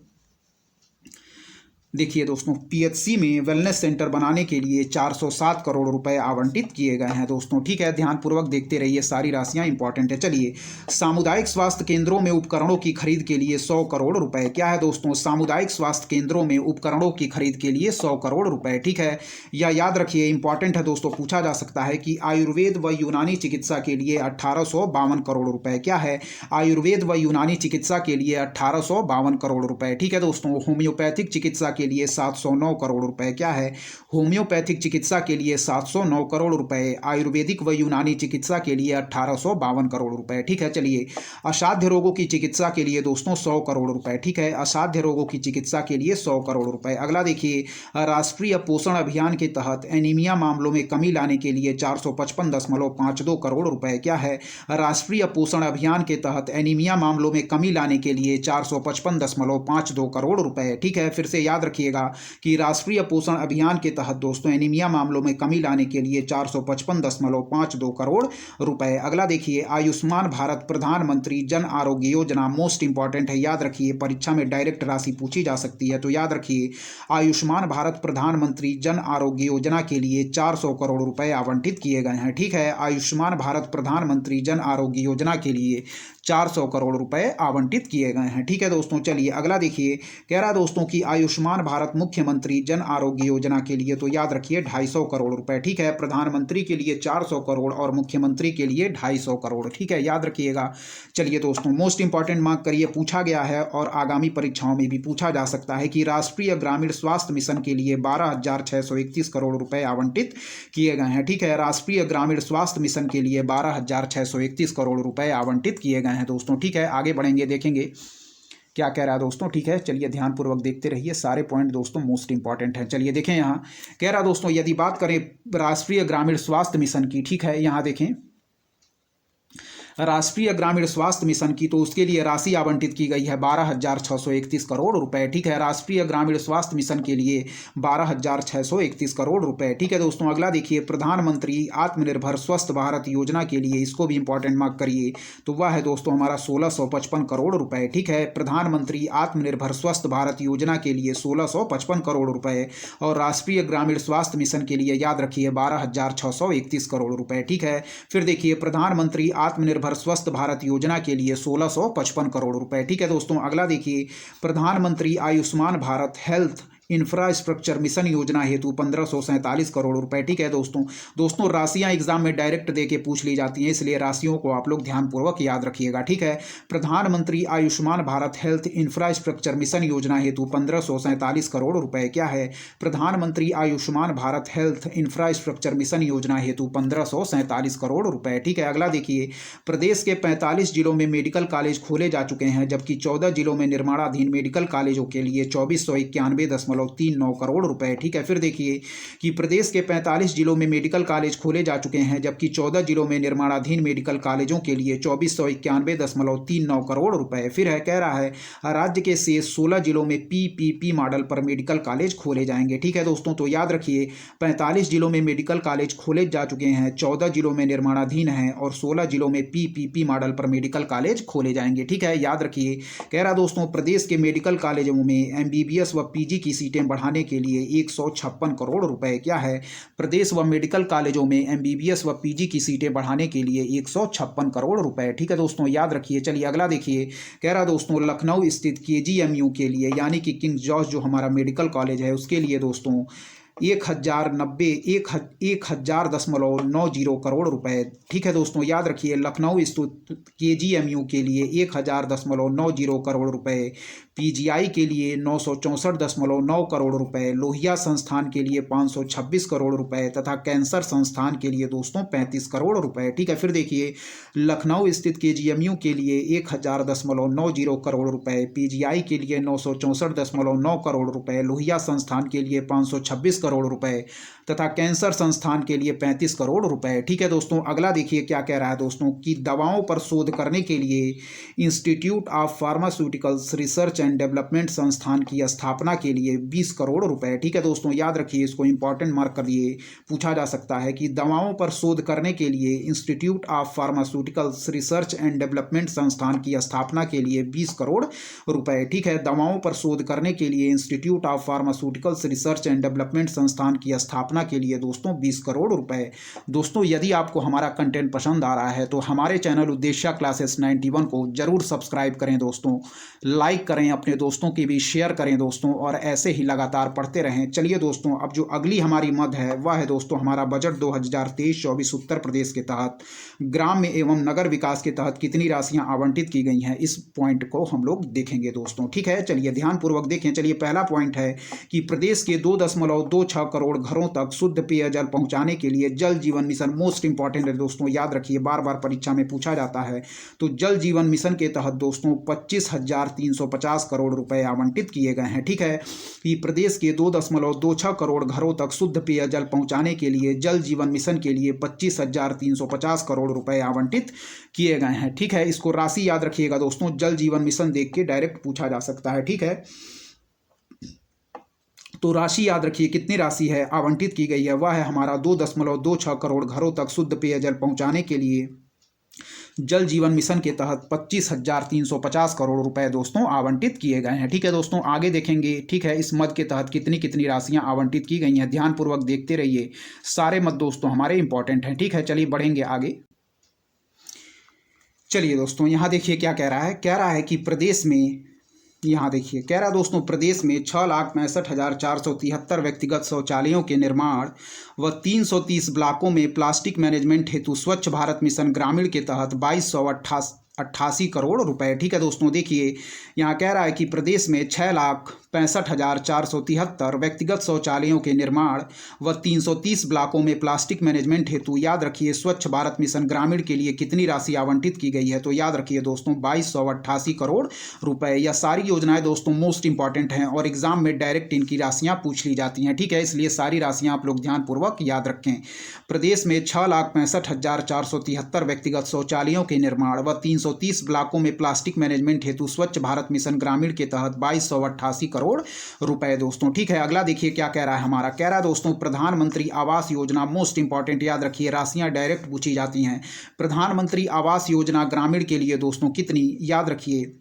देखिए दोस्तों PHC में वेलनेस सेंटर बनाने के लिए 407 करोड़ रुपए आवंटित किए गए हैं दोस्तों। ठीक है, ध्यानपूर्वक देखते रहिए, सारी राशियां इंपॉर्टेंट है। चलिए सामुदायिक स्वास्थ्य केंद्रों में उपकरणों की खरीद के लिए 100 करोड़ रुपए क्या है दोस्तों, सामुदायिक स्वास्थ्य केंद्रों में उपकरणों की खरीद के लिए 100 करोड़ रुपए। ठीक है, या याद रखिए, इंपॉर्टेंट है दोस्तों, पूछा जा सकता है कि आयुर्वेद व यूनानी चिकित्सा के लिए 1852 करोड़ रुपए क्या है, आयुर्वेद व यूनानी चिकित्सा के लिए 1852 करोड़ रुपए। ठीक है दोस्तों, होम्योपैथिक चिकित्सा के लिए 709 करोड़ रुपए क्या है, होम्योपैथिक चिकित्सा के लिए 709 करोड़ रुपए, आयुर्वेदिक व यूनानी चिकित्सा के लिए 1852 करोड़ रुपए। ठीक है, चलिए असाध्य रोगों की चिकित्सा के लिए दोस्तों 100 करोड़ रुपए। ठीक है, असाध्य रोगों की चिकित्सा के लिए 100 करोड़ रुपए। अगला देखिए, राष्ट्रीय पोषण अभियान के तहत एनीमिया मामलों में कमी लाने के लिए 455.52 करोड़ रुपए क्या है, राष्ट्रीय पोषण अभियान के तहत एनीमिया मामलों में कमी लाने के लिए 455.52 करोड़ रुपए। ठीक है, फिर से याद रखिएगा कि राष्ट्रीय पोषण अभियान के तहत दोस्तों एनीमिया मामलों में कमी लाने के लिए 455.52 करोड़ रुपए। अगला देखिए, आयुष्मान भारत प्रधानमंत्री जन आरोग्य योजना, मोस्ट इंपॉर्टेंट है, याद रखिए, परीक्षा में डायरेक्ट राशि पूछी जा सकती है, तो याद रखिए आयुष्मान भारत प्रधानमंत्री जन आरोग्य योजना के लिए 400 करोड़ रुपए आवंटित किए गए हैं। ठीक है, आयुष्मान भारत प्रधानमंत्री जन आरोग्य योजना के लिए 400 करोड़ रुपए आवंटित किए गए हैं। ठीक है दोस्तों, चलिए अगला देखिए, कह रहा दोस्तों कि आयुष्मान भारत मुख्यमंत्री जन आरोग्य योजना के लिए, तो याद रखिए 250 करोड़ रुपए। ठीक है, प्रधानमंत्री के लिए 400 करोड़ और मुख्यमंत्री के लिए 250 करोड़। ठीक है, याद रखिएगा। चलिए दोस्तों, मोस्ट इंपॉर्टेंट मार्क करिए, पूछा गया है और आगामी परीक्षाओं में भी पूछा जा सकता है कि राष्ट्रीय ग्रामीण स्वास्थ्य मिशन के लिए 12,631 करोड़ रुपए आवंटित किए गए हैं। ठीक है, राष्ट्रीय ग्रामीण स्वास्थ्य मिशन के लिए 12,631 करोड़ रुपए आवंटित किए गए हैं दोस्तों। ठीक है, आगे बढ़ेंगे, देखेंगे क्या कह रहा है दोस्तों। ठीक है, चलिए ध्यानपूर्वक देखते रहिए, सारे पॉइंट दोस्तों मोस्ट इंपॉर्टेंट है। चलिए देखें, यहाँ कह रहा दोस्तों, यदि बात करें राष्ट्रीय ग्रामीण स्वास्थ्य मिशन की, ठीक है, यहाँ देखें राष्ट्रीय ग्रामीण स्वास्थ्य मिशन की, तो उसके लिए राशि आवंटित की गई है 12,631 करोड़ रुपए। ठीक है, राष्ट्रीय ग्रामीण स्वास्थ्य मिशन के लिए 12,631 करोड़ रुपए। ठीक है दोस्तों, अगला देखिए, प्रधानमंत्री आत्मनिर्भर स्वस्थ भारत योजना के लिए, इसको भी इंपॉर्टेंट मार्क करिए, तो वह है दोस्तों हमारा 1655 करोड़ रुपए। ठीक है, प्रधानमंत्री आत्मनिर्भर स्वस्थ भारत योजना के लिए 1655 करोड़ रुपए और राष्ट्रीय ग्रामीण स्वास्थ्य मिशन के लिए याद रखिए 12,631 करोड़ रुपए। ठीक है, फिर देखिए, प्रधानमंत्री आत्मनिर्भर स्वस्थ भारत योजना के लिए 1655 करोड़ रुपए। ठीक है दोस्तों, अगला देखिए, प्रधानमंत्री Ayushman Bharat health infrastructure mission योजना हेतु 1547 करोड़ रुपए। ठीक है दोस्तों राशियां एग्जाम में डायरेक्ट देके पूछ ली जाती हैं, इसलिए राशियों को आप लोग ध्यानपूर्वक याद रखिएगा। ठीक है, प्रधानमंत्री Ayushman Bharat health infrastructure mission योजना हेतु 1547 करोड़ रुपए। क्या है, प्रधानमंत्री Ayushman Bharat health infrastructure mission योजना हेतु 1547 करोड़ रुपए। ठीक है, अगला देखिए, प्रदेश के 45 जिलों में मेडिकल कॉलेज खोले जा चुके हैं, जबकि 14 जिलों में निर्माणाधीन मेडिकल कॉलेजों के लिए 2491.39 करोड़ रुपए। ठीक है, फिर देखिए कि प्रदेश के 45 जिलों में मेडिकल कॉलेज खोले जा चुके हैं, जबकि 14 जिलों में निर्माणाधीन मेडिकल कॉलेजों के लिए 2491.39 करोड़ रुपए। फिर है, कह रहा है राज्य के शेष 16 जिलों में पीपीपी मॉडल पर मेडिकल कॉलेज खोले जाएंगे। ठीक है दोस्तों, तो याद रखिए 45 जिलों में मेडिकल कॉलेज खोले जा चुके हैं, 14 जिलों में निर्माणाधीन हैं और 16 जिलों में पीपीपी मॉडल पर मेडिकल कॉलेज खोले जाएंगे। ठीक है, याद रखिए, कह रहा दोस्तों प्रदेश के मेडिकल कॉलेजों में एमबीबीएस व पीजी की सीटें बढ़ाने के लिए 156 करोड़ रुपए। क्या है, प्रदेश व मेडिकल कॉलेजों में एमबीबीएस व पीजी की सीटें बढ़ाने के लिए 156 करोड़ रुपए। ठीक है दोस्तों, याद रखिए। चलिए अगला देखिए, कह रहा दोस्तों लखनऊ स्थित केजीएमयू के लिए, यानी कि किंग जॉर्ज जो हमारा मेडिकल कॉलेज है, उसके लिए दोस्तों 1000.90 करोड़ रुपए। ठीक है दोस्तों, याद रखिए, लखनऊ स्थित केजीएमयू के लिए 1000.90 करोड़ रुपए, पीजीआई के लिए 964.9 करोड़ रुपए, लोहिया संस्थान के लिए 526 करोड़ रुपए तथा कैंसर संस्थान के लिए दोस्तों 35 करोड़ रुपए। ठीक है, फिर देखिए, लखनऊ स्थित केजीएमयू के लिए 1000.90 करोड़ रुपए, पीजीआई के लिए 964.9 करोड़ रुपए, लोहिया संस्थान के लिए 526 करोड़ रुपए तथा कैंसर संस्थान के लिए 35 करोड़ रुपए। ठीक है दोस्तों, अगला देखिए क्या कह रहा है दोस्तों कि दवाओं पर शोध करने के लिए institute of pharmaceuticals research and development संस्थान की स्थापना के लिए 20 करोड़ रुपए। ठीक है दोस्तों, याद रखिए, इसको इंपॉर्टेंट मार्क कर दिए, पूछा जा सकता है कि दवाओं पर शोध करने के लिए institute of pharmaceuticals research and development संस्थान की स्थापना के लिए 20 करोड़ रुपए। ठीक है, दवाओं पर शोध करने के लिए institute of pharmaceuticals research and development संस्थान की स्थापना के लिए दोस्तों 20 करोड़ रुपए। दोस्तों यदि आपको हमारा कंटेंट पसंद आ रहा है तो हमारे चैनल उद्देश्य क्लासेस 91 को जरूर सब्सक्राइब करें दोस्तों, लाइक करें, अपने दोस्तों की भी शेयर करें दोस्तों, और ऐसे ही लगातार पढ़ते रहें। चलिए दोस्तों, अब जो अगली हमारी मद है वह है दोस्तों हमारा बजट 2023-24 उत्तर प्रदेश के तहत ग्राम्य एवं नगर विकास के तहत कितनी राशियां आवंटित की गई हैं, इस पॉइंट को हम लोग देखेंगे दोस्तों। ठीक है, चलिए ध्यानपूर्वक देखें। चलिए पहला पॉइंट है कि प्रदेश के 2.26 करोड़ घरों तक शुद्ध पेयजल पहुंचाने के लिए जल जीवन मिशन, मोस्ट इंपॉर्टेंट है दोस्तों, याद रखिए, बार बार परीक्षा में पूछा जाता है, तो जल जीवन मिशन के तहत दोस्तों 25,350 करोड़ रुपए आवंटित किए गए हैं। ठीक है, कि प्रदेश के 2.26 करोड़ घरों तक शुद्ध पेयजल पहुंचाने के लिए जल जीवन मिशन के लिए 25,350 करोड़ रुपए आवंटित किए गए हैं। ठीक है, इसको राशि याद रखिएगा दोस्तों, जल जीवन मिशन देख के डायरेक्ट पूछा जा सकता है। ठीक है, तो राशि याद रखिए, कितनी राशि है आवंटित की गई है, वह है हमारा 2.26 करोड़ घरों तक शुद्ध पेयजल पहुंचाने के लिए जल जीवन मिशन के तहत 25,350 करोड़ रुपए दोस्तों आवंटित किए गए हैं। ठीक है दोस्तों, आगे देखेंगे। ठीक है, इस मद के तहत कितनी कितनी राशियां आवंटित की गई हैं, ध्यानपूर्वक देखते रहिए। सारे मद दोस्तों हमारे इंपॉर्टेंट हैं। ठीक है, चलिए बढ़ेंगे आगे। चलिए दोस्तों, यहाँ देखिए क्या कह रहा है। कह रहा है कि प्रदेश में, यहाँ देखिए कह रहा है दोस्तों, प्रदेश में 6,65,473 व्यक्तिगत शौचालयों के निर्माण व 330 ब्लॉकों में प्लास्टिक मैनेजमेंट हेतु स्वच्छ भारत मिशन ग्रामीण के तहत 2288 करोड़ रुपए। ठीक है दोस्तों, देखिए यहाँ कह रहा है कि प्रदेश में 6,65,473 व्यक्तिगत शौचालयों के निर्माण व 330 ब्लॉकों में प्लास्टिक मैनेजमेंट हेतु, याद रखिए, स्वच्छ भारत मिशन ग्रामीण के लिए कितनी राशि आवंटित की गई है, तो याद रखिए दोस्तों 2288 करोड़ रुपए। यह सारी योजनाएं दोस्तों मोस्ट इंपॉर्टेंट हैं और एग्जाम में डायरेक्ट इनकी राशियां पूछ ली जाती हैं। ठीक है, इसलिए सारी राशियां आप लोग ध्यानपूर्वक याद रखें। प्रदेश में 6,65,473 व्यक्तिगत शौचालयों के निर्माण व 330 ब्लॉकों में प्लास्टिक मैनेजमेंट हेतु स्वच्छ भारत मिशन ग्रामीण के तहत 2288 करोड़ रुपए दोस्तों। ठीक है, अगला देखिए क्या कह रहा है हमारा। कह रहा है दोस्तों, प्रधानमंत्री आवास योजना, मोस्ट इंपॉर्टेंट, याद रखिए, राशियां डायरेक्ट पूछी जाती हैं। प्रधानमंत्री आवास योजना ग्रामीण के लिए दोस्तों कितनी, याद रखिए,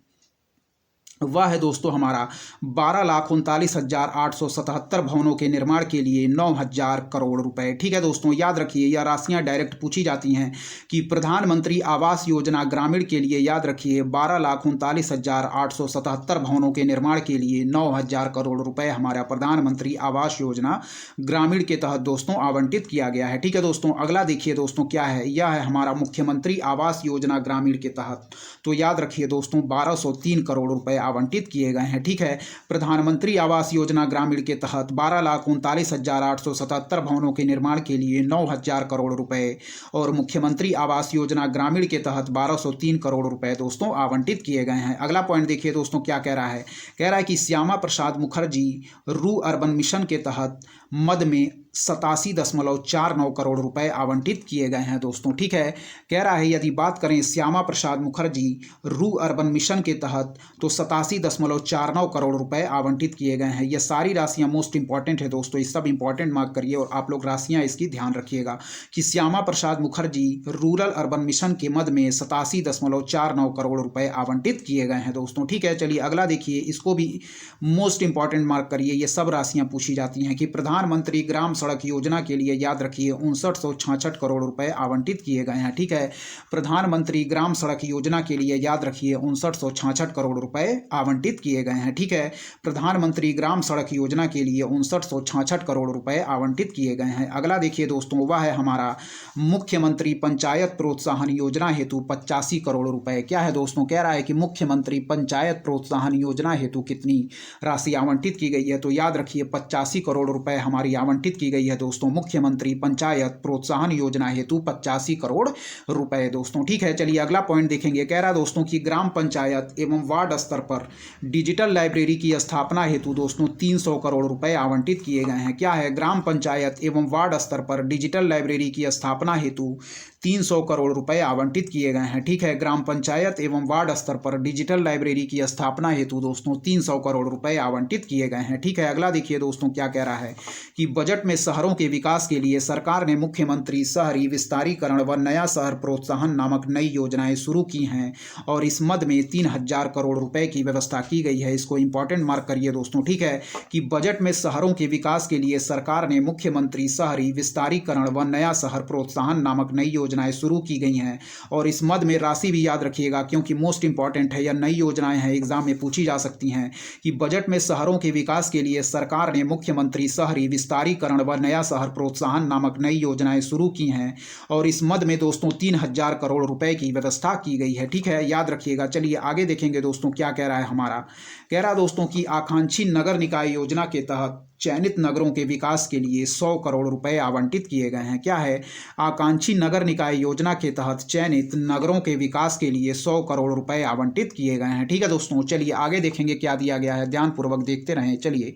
वह है दोस्तों हमारा 12,39,877 भवनों के निर्माण के लिए 9,000 करोड़ रुपए। ठीक है दोस्तों, याद रखिए, यह राशियां डायरेक्ट पूछी जाती हैं कि प्रधानमंत्री आवास योजना ग्रामीण के लिए, याद रखिए, 12,39,877 भवनों के निर्माण के लिए 9,000 करोड़ रुपए हमारा प्रधानमंत्री आवास योजना ग्रामीण के तहत दोस्तों आवंटित किया गया है। ठीक है दोस्तों, अगला देखिए दोस्तों क्या है। यह है हमारा मुख्यमंत्री आवास योजना ग्रामीण के तहत, तो याद रखिए दोस्तों 1203 करोड़ रुपए आवंटित किए गए हैं। ठीक है, प्रधानमंत्री आवास योजना ग्रामीण के तहत 12,39,877 भवनों के निर्माण के लिए 9,000 करोड़ रुपए और मुख्यमंत्री आवास योजना ग्रामीण के तहत 1203 करोड़ रुपए दोस्तों आवंटित किए गए हैं। अगला पॉइंट देखिए दोस्तों क्या कह रहा है। कह रहा है कि श्यामा प्रसाद मुखर्जी रू अर्बन मिशन के तहत मद में 87.49 करोड़ रुपए आवंटित किए गए हैं दोस्तों। ठीक है, कह रहा है यदि बात करें श्यामा प्रसाद मुखर्जी रू अर्बन मिशन के तहत, तो 87.49 करोड़ रुपए आवंटित किए गए हैं। ये सारी राशियां मोस्ट इंपॉर्टेंट है दोस्तों, ये सब इंपॉर्टेंट मार्क करिए और आप लोग राशियां इसकी ध्यान रखिएगा कि Shyama Prasad Mukherjee rural urban mission के मद में 87.49 करोड़ रुपए आवंटित किए गए हैं दोस्तों। ठीक है, चलिए अगला देखिए, इसको भी मोस्ट इंपॉर्टेंट मार्क करिए, ये सब राशियां पूछी जाती हैं कि प्रधानमंत्री ग्राम सड़क योजना के लिए, याद रखिए, 5966 करोड़ रुपए आवंटित किए गए हैं। ठीक है, प्रधानमंत्री ग्राम सड़क योजना के लिए, याद रखिए, 5966 करोड़ रुपए आवंटित किए गए हैं। ठीक है, प्रधानमंत्री ग्राम सड़क योजना के लिए 5966 करोड़ रुपए आवंटित किए गए हैं। अगला देखिए दोस्तों, वह है हमारा मुख्यमंत्री पंचायत प्रोत्साहन योजना हेतु 85 करोड़ रुपए। क्या है दोस्तों, कह रहा है कि मुख्यमंत्री पंचायत प्रोत्साहन योजना हेतु कितनी राशि आवंटित की गई है, तो याद रखिए 85 करोड़ रुपए हमारी आवंटित की गई है दोस्तों, मुख्यमंत्री पंचायत प्रोत्साहन योजना हेतु 85 करोड़ रुपए दोस्तों। ठीक है, चलिए अगला पॉइंट देखेंगे। कह रहा है दोस्तों कि ग्राम पंचायत एवं वार्ड स्तर पर डिजिटल लाइब्रेरी की स्थापना हेतु दोस्तों 300 करोड़ रुपए आवंटित किए गए हैं। क्या है, ग्राम पंचायत एवं वार्ड स्तर पर डिजिटल लाइब्रेरी की स्थापना हेतु 300 करोड़ रुपए आवंटित किए गए हैं। ठीक है, ग्राम पंचायत एवं वार्ड स्तर पर डिजिटल लाइब्रेरी की स्थापना हेतु दोस्तों 300 करोड़ रुपए आवंटित किए गए हैं। ठीक है, अगला देखिए दोस्तों क्या कह रहा है कि बजट में शहरों के विकास के लिए सरकार ने मुख्यमंत्री शहरी विस्तारीकरण व नया शहर प्रोत्साहन नामक नई योजनाएं शुरू की हैं और इस मद में 3,000 करोड़ रुपए की व्यवस्था की गई है। इसको इंपॉर्टेंट मार्क करिए दोस्तों। ठीक है, कि बजट में शहरों के विकास के लिए सरकार ने मुख्यमंत्री शहरी विस्तारीकरण व नया शहर प्रोत्साहन नामक नई योजनाएं शुरू की गई हैं और इस मद में राशि भी याद रखिएगा क्योंकि मोस्ट इंपॉर्टेंट है, यह नई योजनाएं हैं, एग्जाम में पूछी जा सकती हैं कि बजट में शहरों के विकास के लिए सरकार ने मुख्यमंत्री शहरी विस्तारीकरण व नया शहर प्रोत्साहन नामक नई योजनाएं शुरू की हैं और इस मद में दोस्तों 3,000 करोड़ रुपए की व्यवस्था की गई है। ठीक है, याद रखिएगा। चलिए आगे देखेंगे दोस्तों क्या कह रहा है हमारा। कह रहा है दोस्तों कि आकांक्षी नगर निकाय योजना के तहत चयनित नगरों के विकास के लिए 100 करोड़ रुपए आवंटित किए गए हैं। क्या है, आकांक्षी नगर निकाय योजना के तहत चयनित नगरों के विकास के लिए 100 करोड़ रुपए आवंटित किए गए हैं। ठीक है दोस्तों, चलिए आगे देखेंगे क्या दिया गया है, ध्यानपूर्वक देखते रहें। चलिए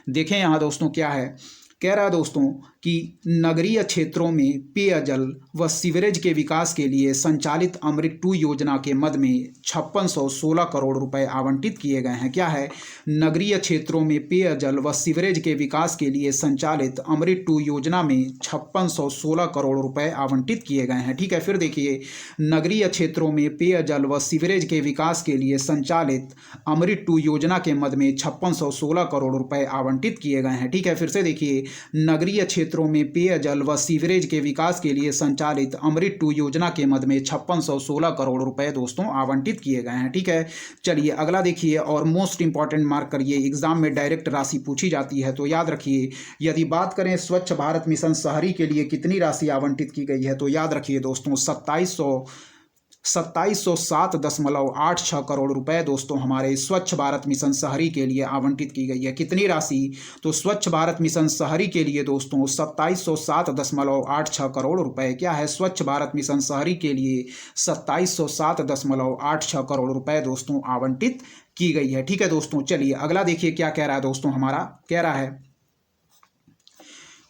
देखें यहाँ दोस्तों क्या है। कह रहा है दोस्तों कि नगरीय क्षेत्रों में पेयजल व सीवरेज के विकास के लिए संचालित अमृत 2 योजना के मद में 5616 करोड़ रुपए आवंटित किए गए हैं। क्या है? नगरीय क्षेत्रों में पेयजल व सीवरेज के विकास के लिए संचालित अमृत 2 योजना में 5616 करोड़ रुपए आवंटित किए गए हैं। ठीक है, फिर देखिए, नगरीय क्षेत्रों में पेयजल व सीवरेज के विकास के लिए संचालित अमृत 2 योजना के मद में 5616 करोड़ रुपए आवंटित किए गए हैं। ठीक है, फिर से देखिए, नगरीय क्षेत्रों में पेयजल व सीवरेज के विकास के लिए संचालित अमृत 2 योजना के मद में 5616 करोड़ रुपए दोस्तों आवंटित किए गए हैं। ठीक है, चलिए अगला देखिए, और मोस्ट इंपॉर्टेंट मार्क करिए, एग्जाम में डायरेक्ट राशि पूछी जाती है तो याद रखिए। यदि बात करें स्वच्छ भारत मिशन शहरी के लिए कितनी राशि आवंटित की गई है तो याद रखिए दोस्तों 2707.86 करोड़ रुपए दोस्तों हमारे स्वच्छ भारत मिशन शहरी के लिए आवंटित की गई है। कितनी राशि? तो स्वच्छ भारत मिशन शहरी के लिए दोस्तों 2707.86 करोड़ रुपए। क्या है? स्वच्छ भारत मिशन शहरी के लिए 2707.86 करोड़ रुपए दोस्तों आवंटित की गई है। ठीक है दोस्तों, चलिए अगला देखिए क्या कह रहा है दोस्तों हमारा। कह रहा है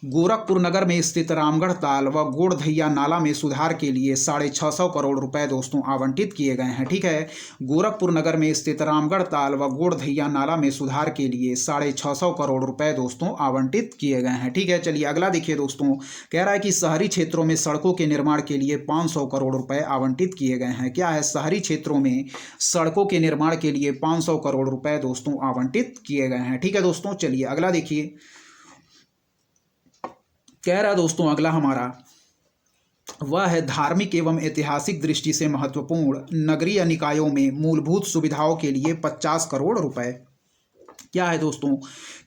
गोरखपुर नगर में स्थित रामगढ़ ताल व गोड़धैया नाला में सुधार के लिए 650 करोड़ रुपए दोस्तों आवंटित किए गए हैं। ठीक है, गोरखपुर नगर में स्थित रामगढ़ ताल व गोड़धैया नाला में सुधार के लिए 650 करोड़ रुपए दोस्तों आवंटित किए गए हैं। ठीक है, चलिए अगला देखिए दोस्तों। कह रहा है कि शहरी क्षेत्रों में सड़कों के निर्माण के लिए 500 करोड़ रुपए आवंटित किए गए हैं। क्या है? शहरी क्षेत्रों में सड़कों के निर्माण के लिए 500 करोड़ रुपए दोस्तों आवंटित किए गए हैं। ठीक है दोस्तों, चलिए अगला देखिए। कह रहा दोस्तों अगला हमारा वह है धार्मिक एवं ऐतिहासिक दृष्टि से महत्वपूर्ण नगरीय निकायों में मूलभूत सुविधाओं के लिए 50 करोड़ रुपए। क्या है दोस्तों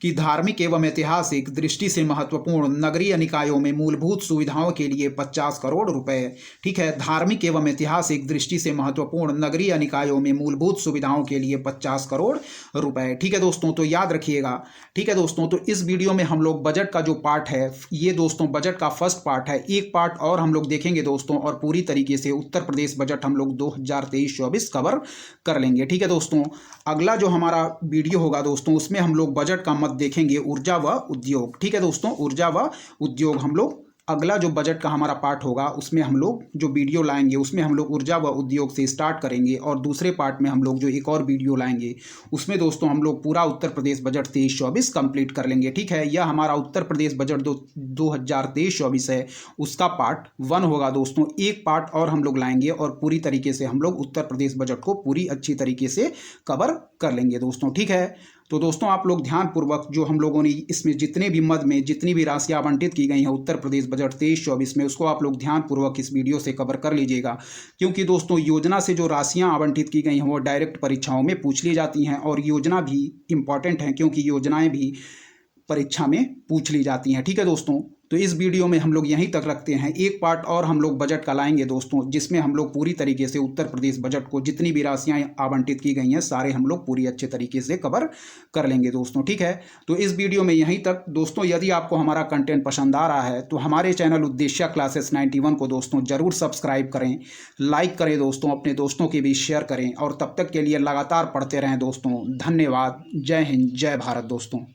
कि धार्मिक एवं ऐतिहासिक दृष्टि से महत्वपूर्ण नगरीय निकायों में मूलभूत सुविधाओं के लिए 50 करोड़ रुपए। ठीक है, धार्मिक एवं ऐतिहासिक दृष्टि से महत्वपूर्ण नगरीय निकायों में मूलभूत सुविधाओं के लिए 50 करोड़ रुपए। ठीक है दोस्तों, तो याद रखिएगा। ठीक है दोस्तों, तो इस वीडियो में हम लोग बजट का जो पार्ट है, ये दोस्तों बजट का फर्स्ट पार्ट है। एक पार्ट और हम लोग देखेंगे दोस्तों, और पूरी तरीके से उत्तर प्रदेश बजट हम लोग 2023-24 कवर कर लेंगे। ठीक है दोस्तों, अगला जो हमारा वीडियो होगा दोस्तों, उसमें हम लोग बजट का मत देखेंगे ऊर्जा व उद्योग। ठीक है दोस्तों, ऊर्जा व उद्योग हम लोग अगला जो बजट का हमारा पार्ट होगा उसमें हम लोग जो वीडियो लाएंगे उसमें हम लोग ऊर्जा व उद्योग से स्टार्ट करेंगे, और दूसरे पार्ट में हम लोग जो एक और वीडियो लाएंगे उसमें दोस्तों हम लोग पूरा उत्तर प्रदेश बजट 23-24 कंप्लीट कर लेंगे। ठीक है, यह हमारा उत्तर प्रदेश बजट 2023-24 है, उसका पार्ट 1 होगा दोस्तों। एक पार्ट और हम लोग लाएंगे और पूरी तरीके से हम लोग उत्तर प्रदेश बजट को पूरी अच्छी तरीके से कवर कर लेंगे दोस्तों। ठीक है, तो दोस्तों आप लोग ध्यानपूर्वक जो हम लोगों ने इसमें जितने भी मद में जितनी भी राशियां आवंटित की गई हैं उत्तर प्रदेश बजट 23-24 में, उसको आप लोग ध्यानपूर्वक इस वीडियो से कवर कर लीजिएगा, क्योंकि दोस्तों योजना से जो राशियां आवंटित की गई हैं वो डायरेक्ट परीक्षाओं में पूछ ली जाती हैं, और योजना भी इंपॉर्टेंट है क्योंकि योजनाएं भी परीक्षा में पूछ ली जाती हैं। ठीक है दोस्तों, तो इस वीडियो में हम लोग यहीं तक रखते हैं। एक पार्ट और हम लोग बजट का लाएंगे दोस्तों, जिसमें हम लोग पूरी तरीके से उत्तर प्रदेश बजट को जितनी भी राशियां आवंटित की गई हैं सारे हम लोग पूरी अच्छे तरीके से कवर कर लेंगे दोस्तों। ठीक है, तो इस वीडियो में यहीं तक दोस्तों। यदि आपको हमारा कंटेंट पसंद आ रहा है तो हमारे चैनल उद्देश्य क्लासेस 91 को दोस्तों जरूर सब्सक्राइब करें, लाइक करें दोस्तों, अपने दोस्तों के बीच शेयर करें, और तब तक के लिए लगातार पढ़ते रहें दोस्तों। धन्यवाद। जय हिंद, जय भारत दोस्तों।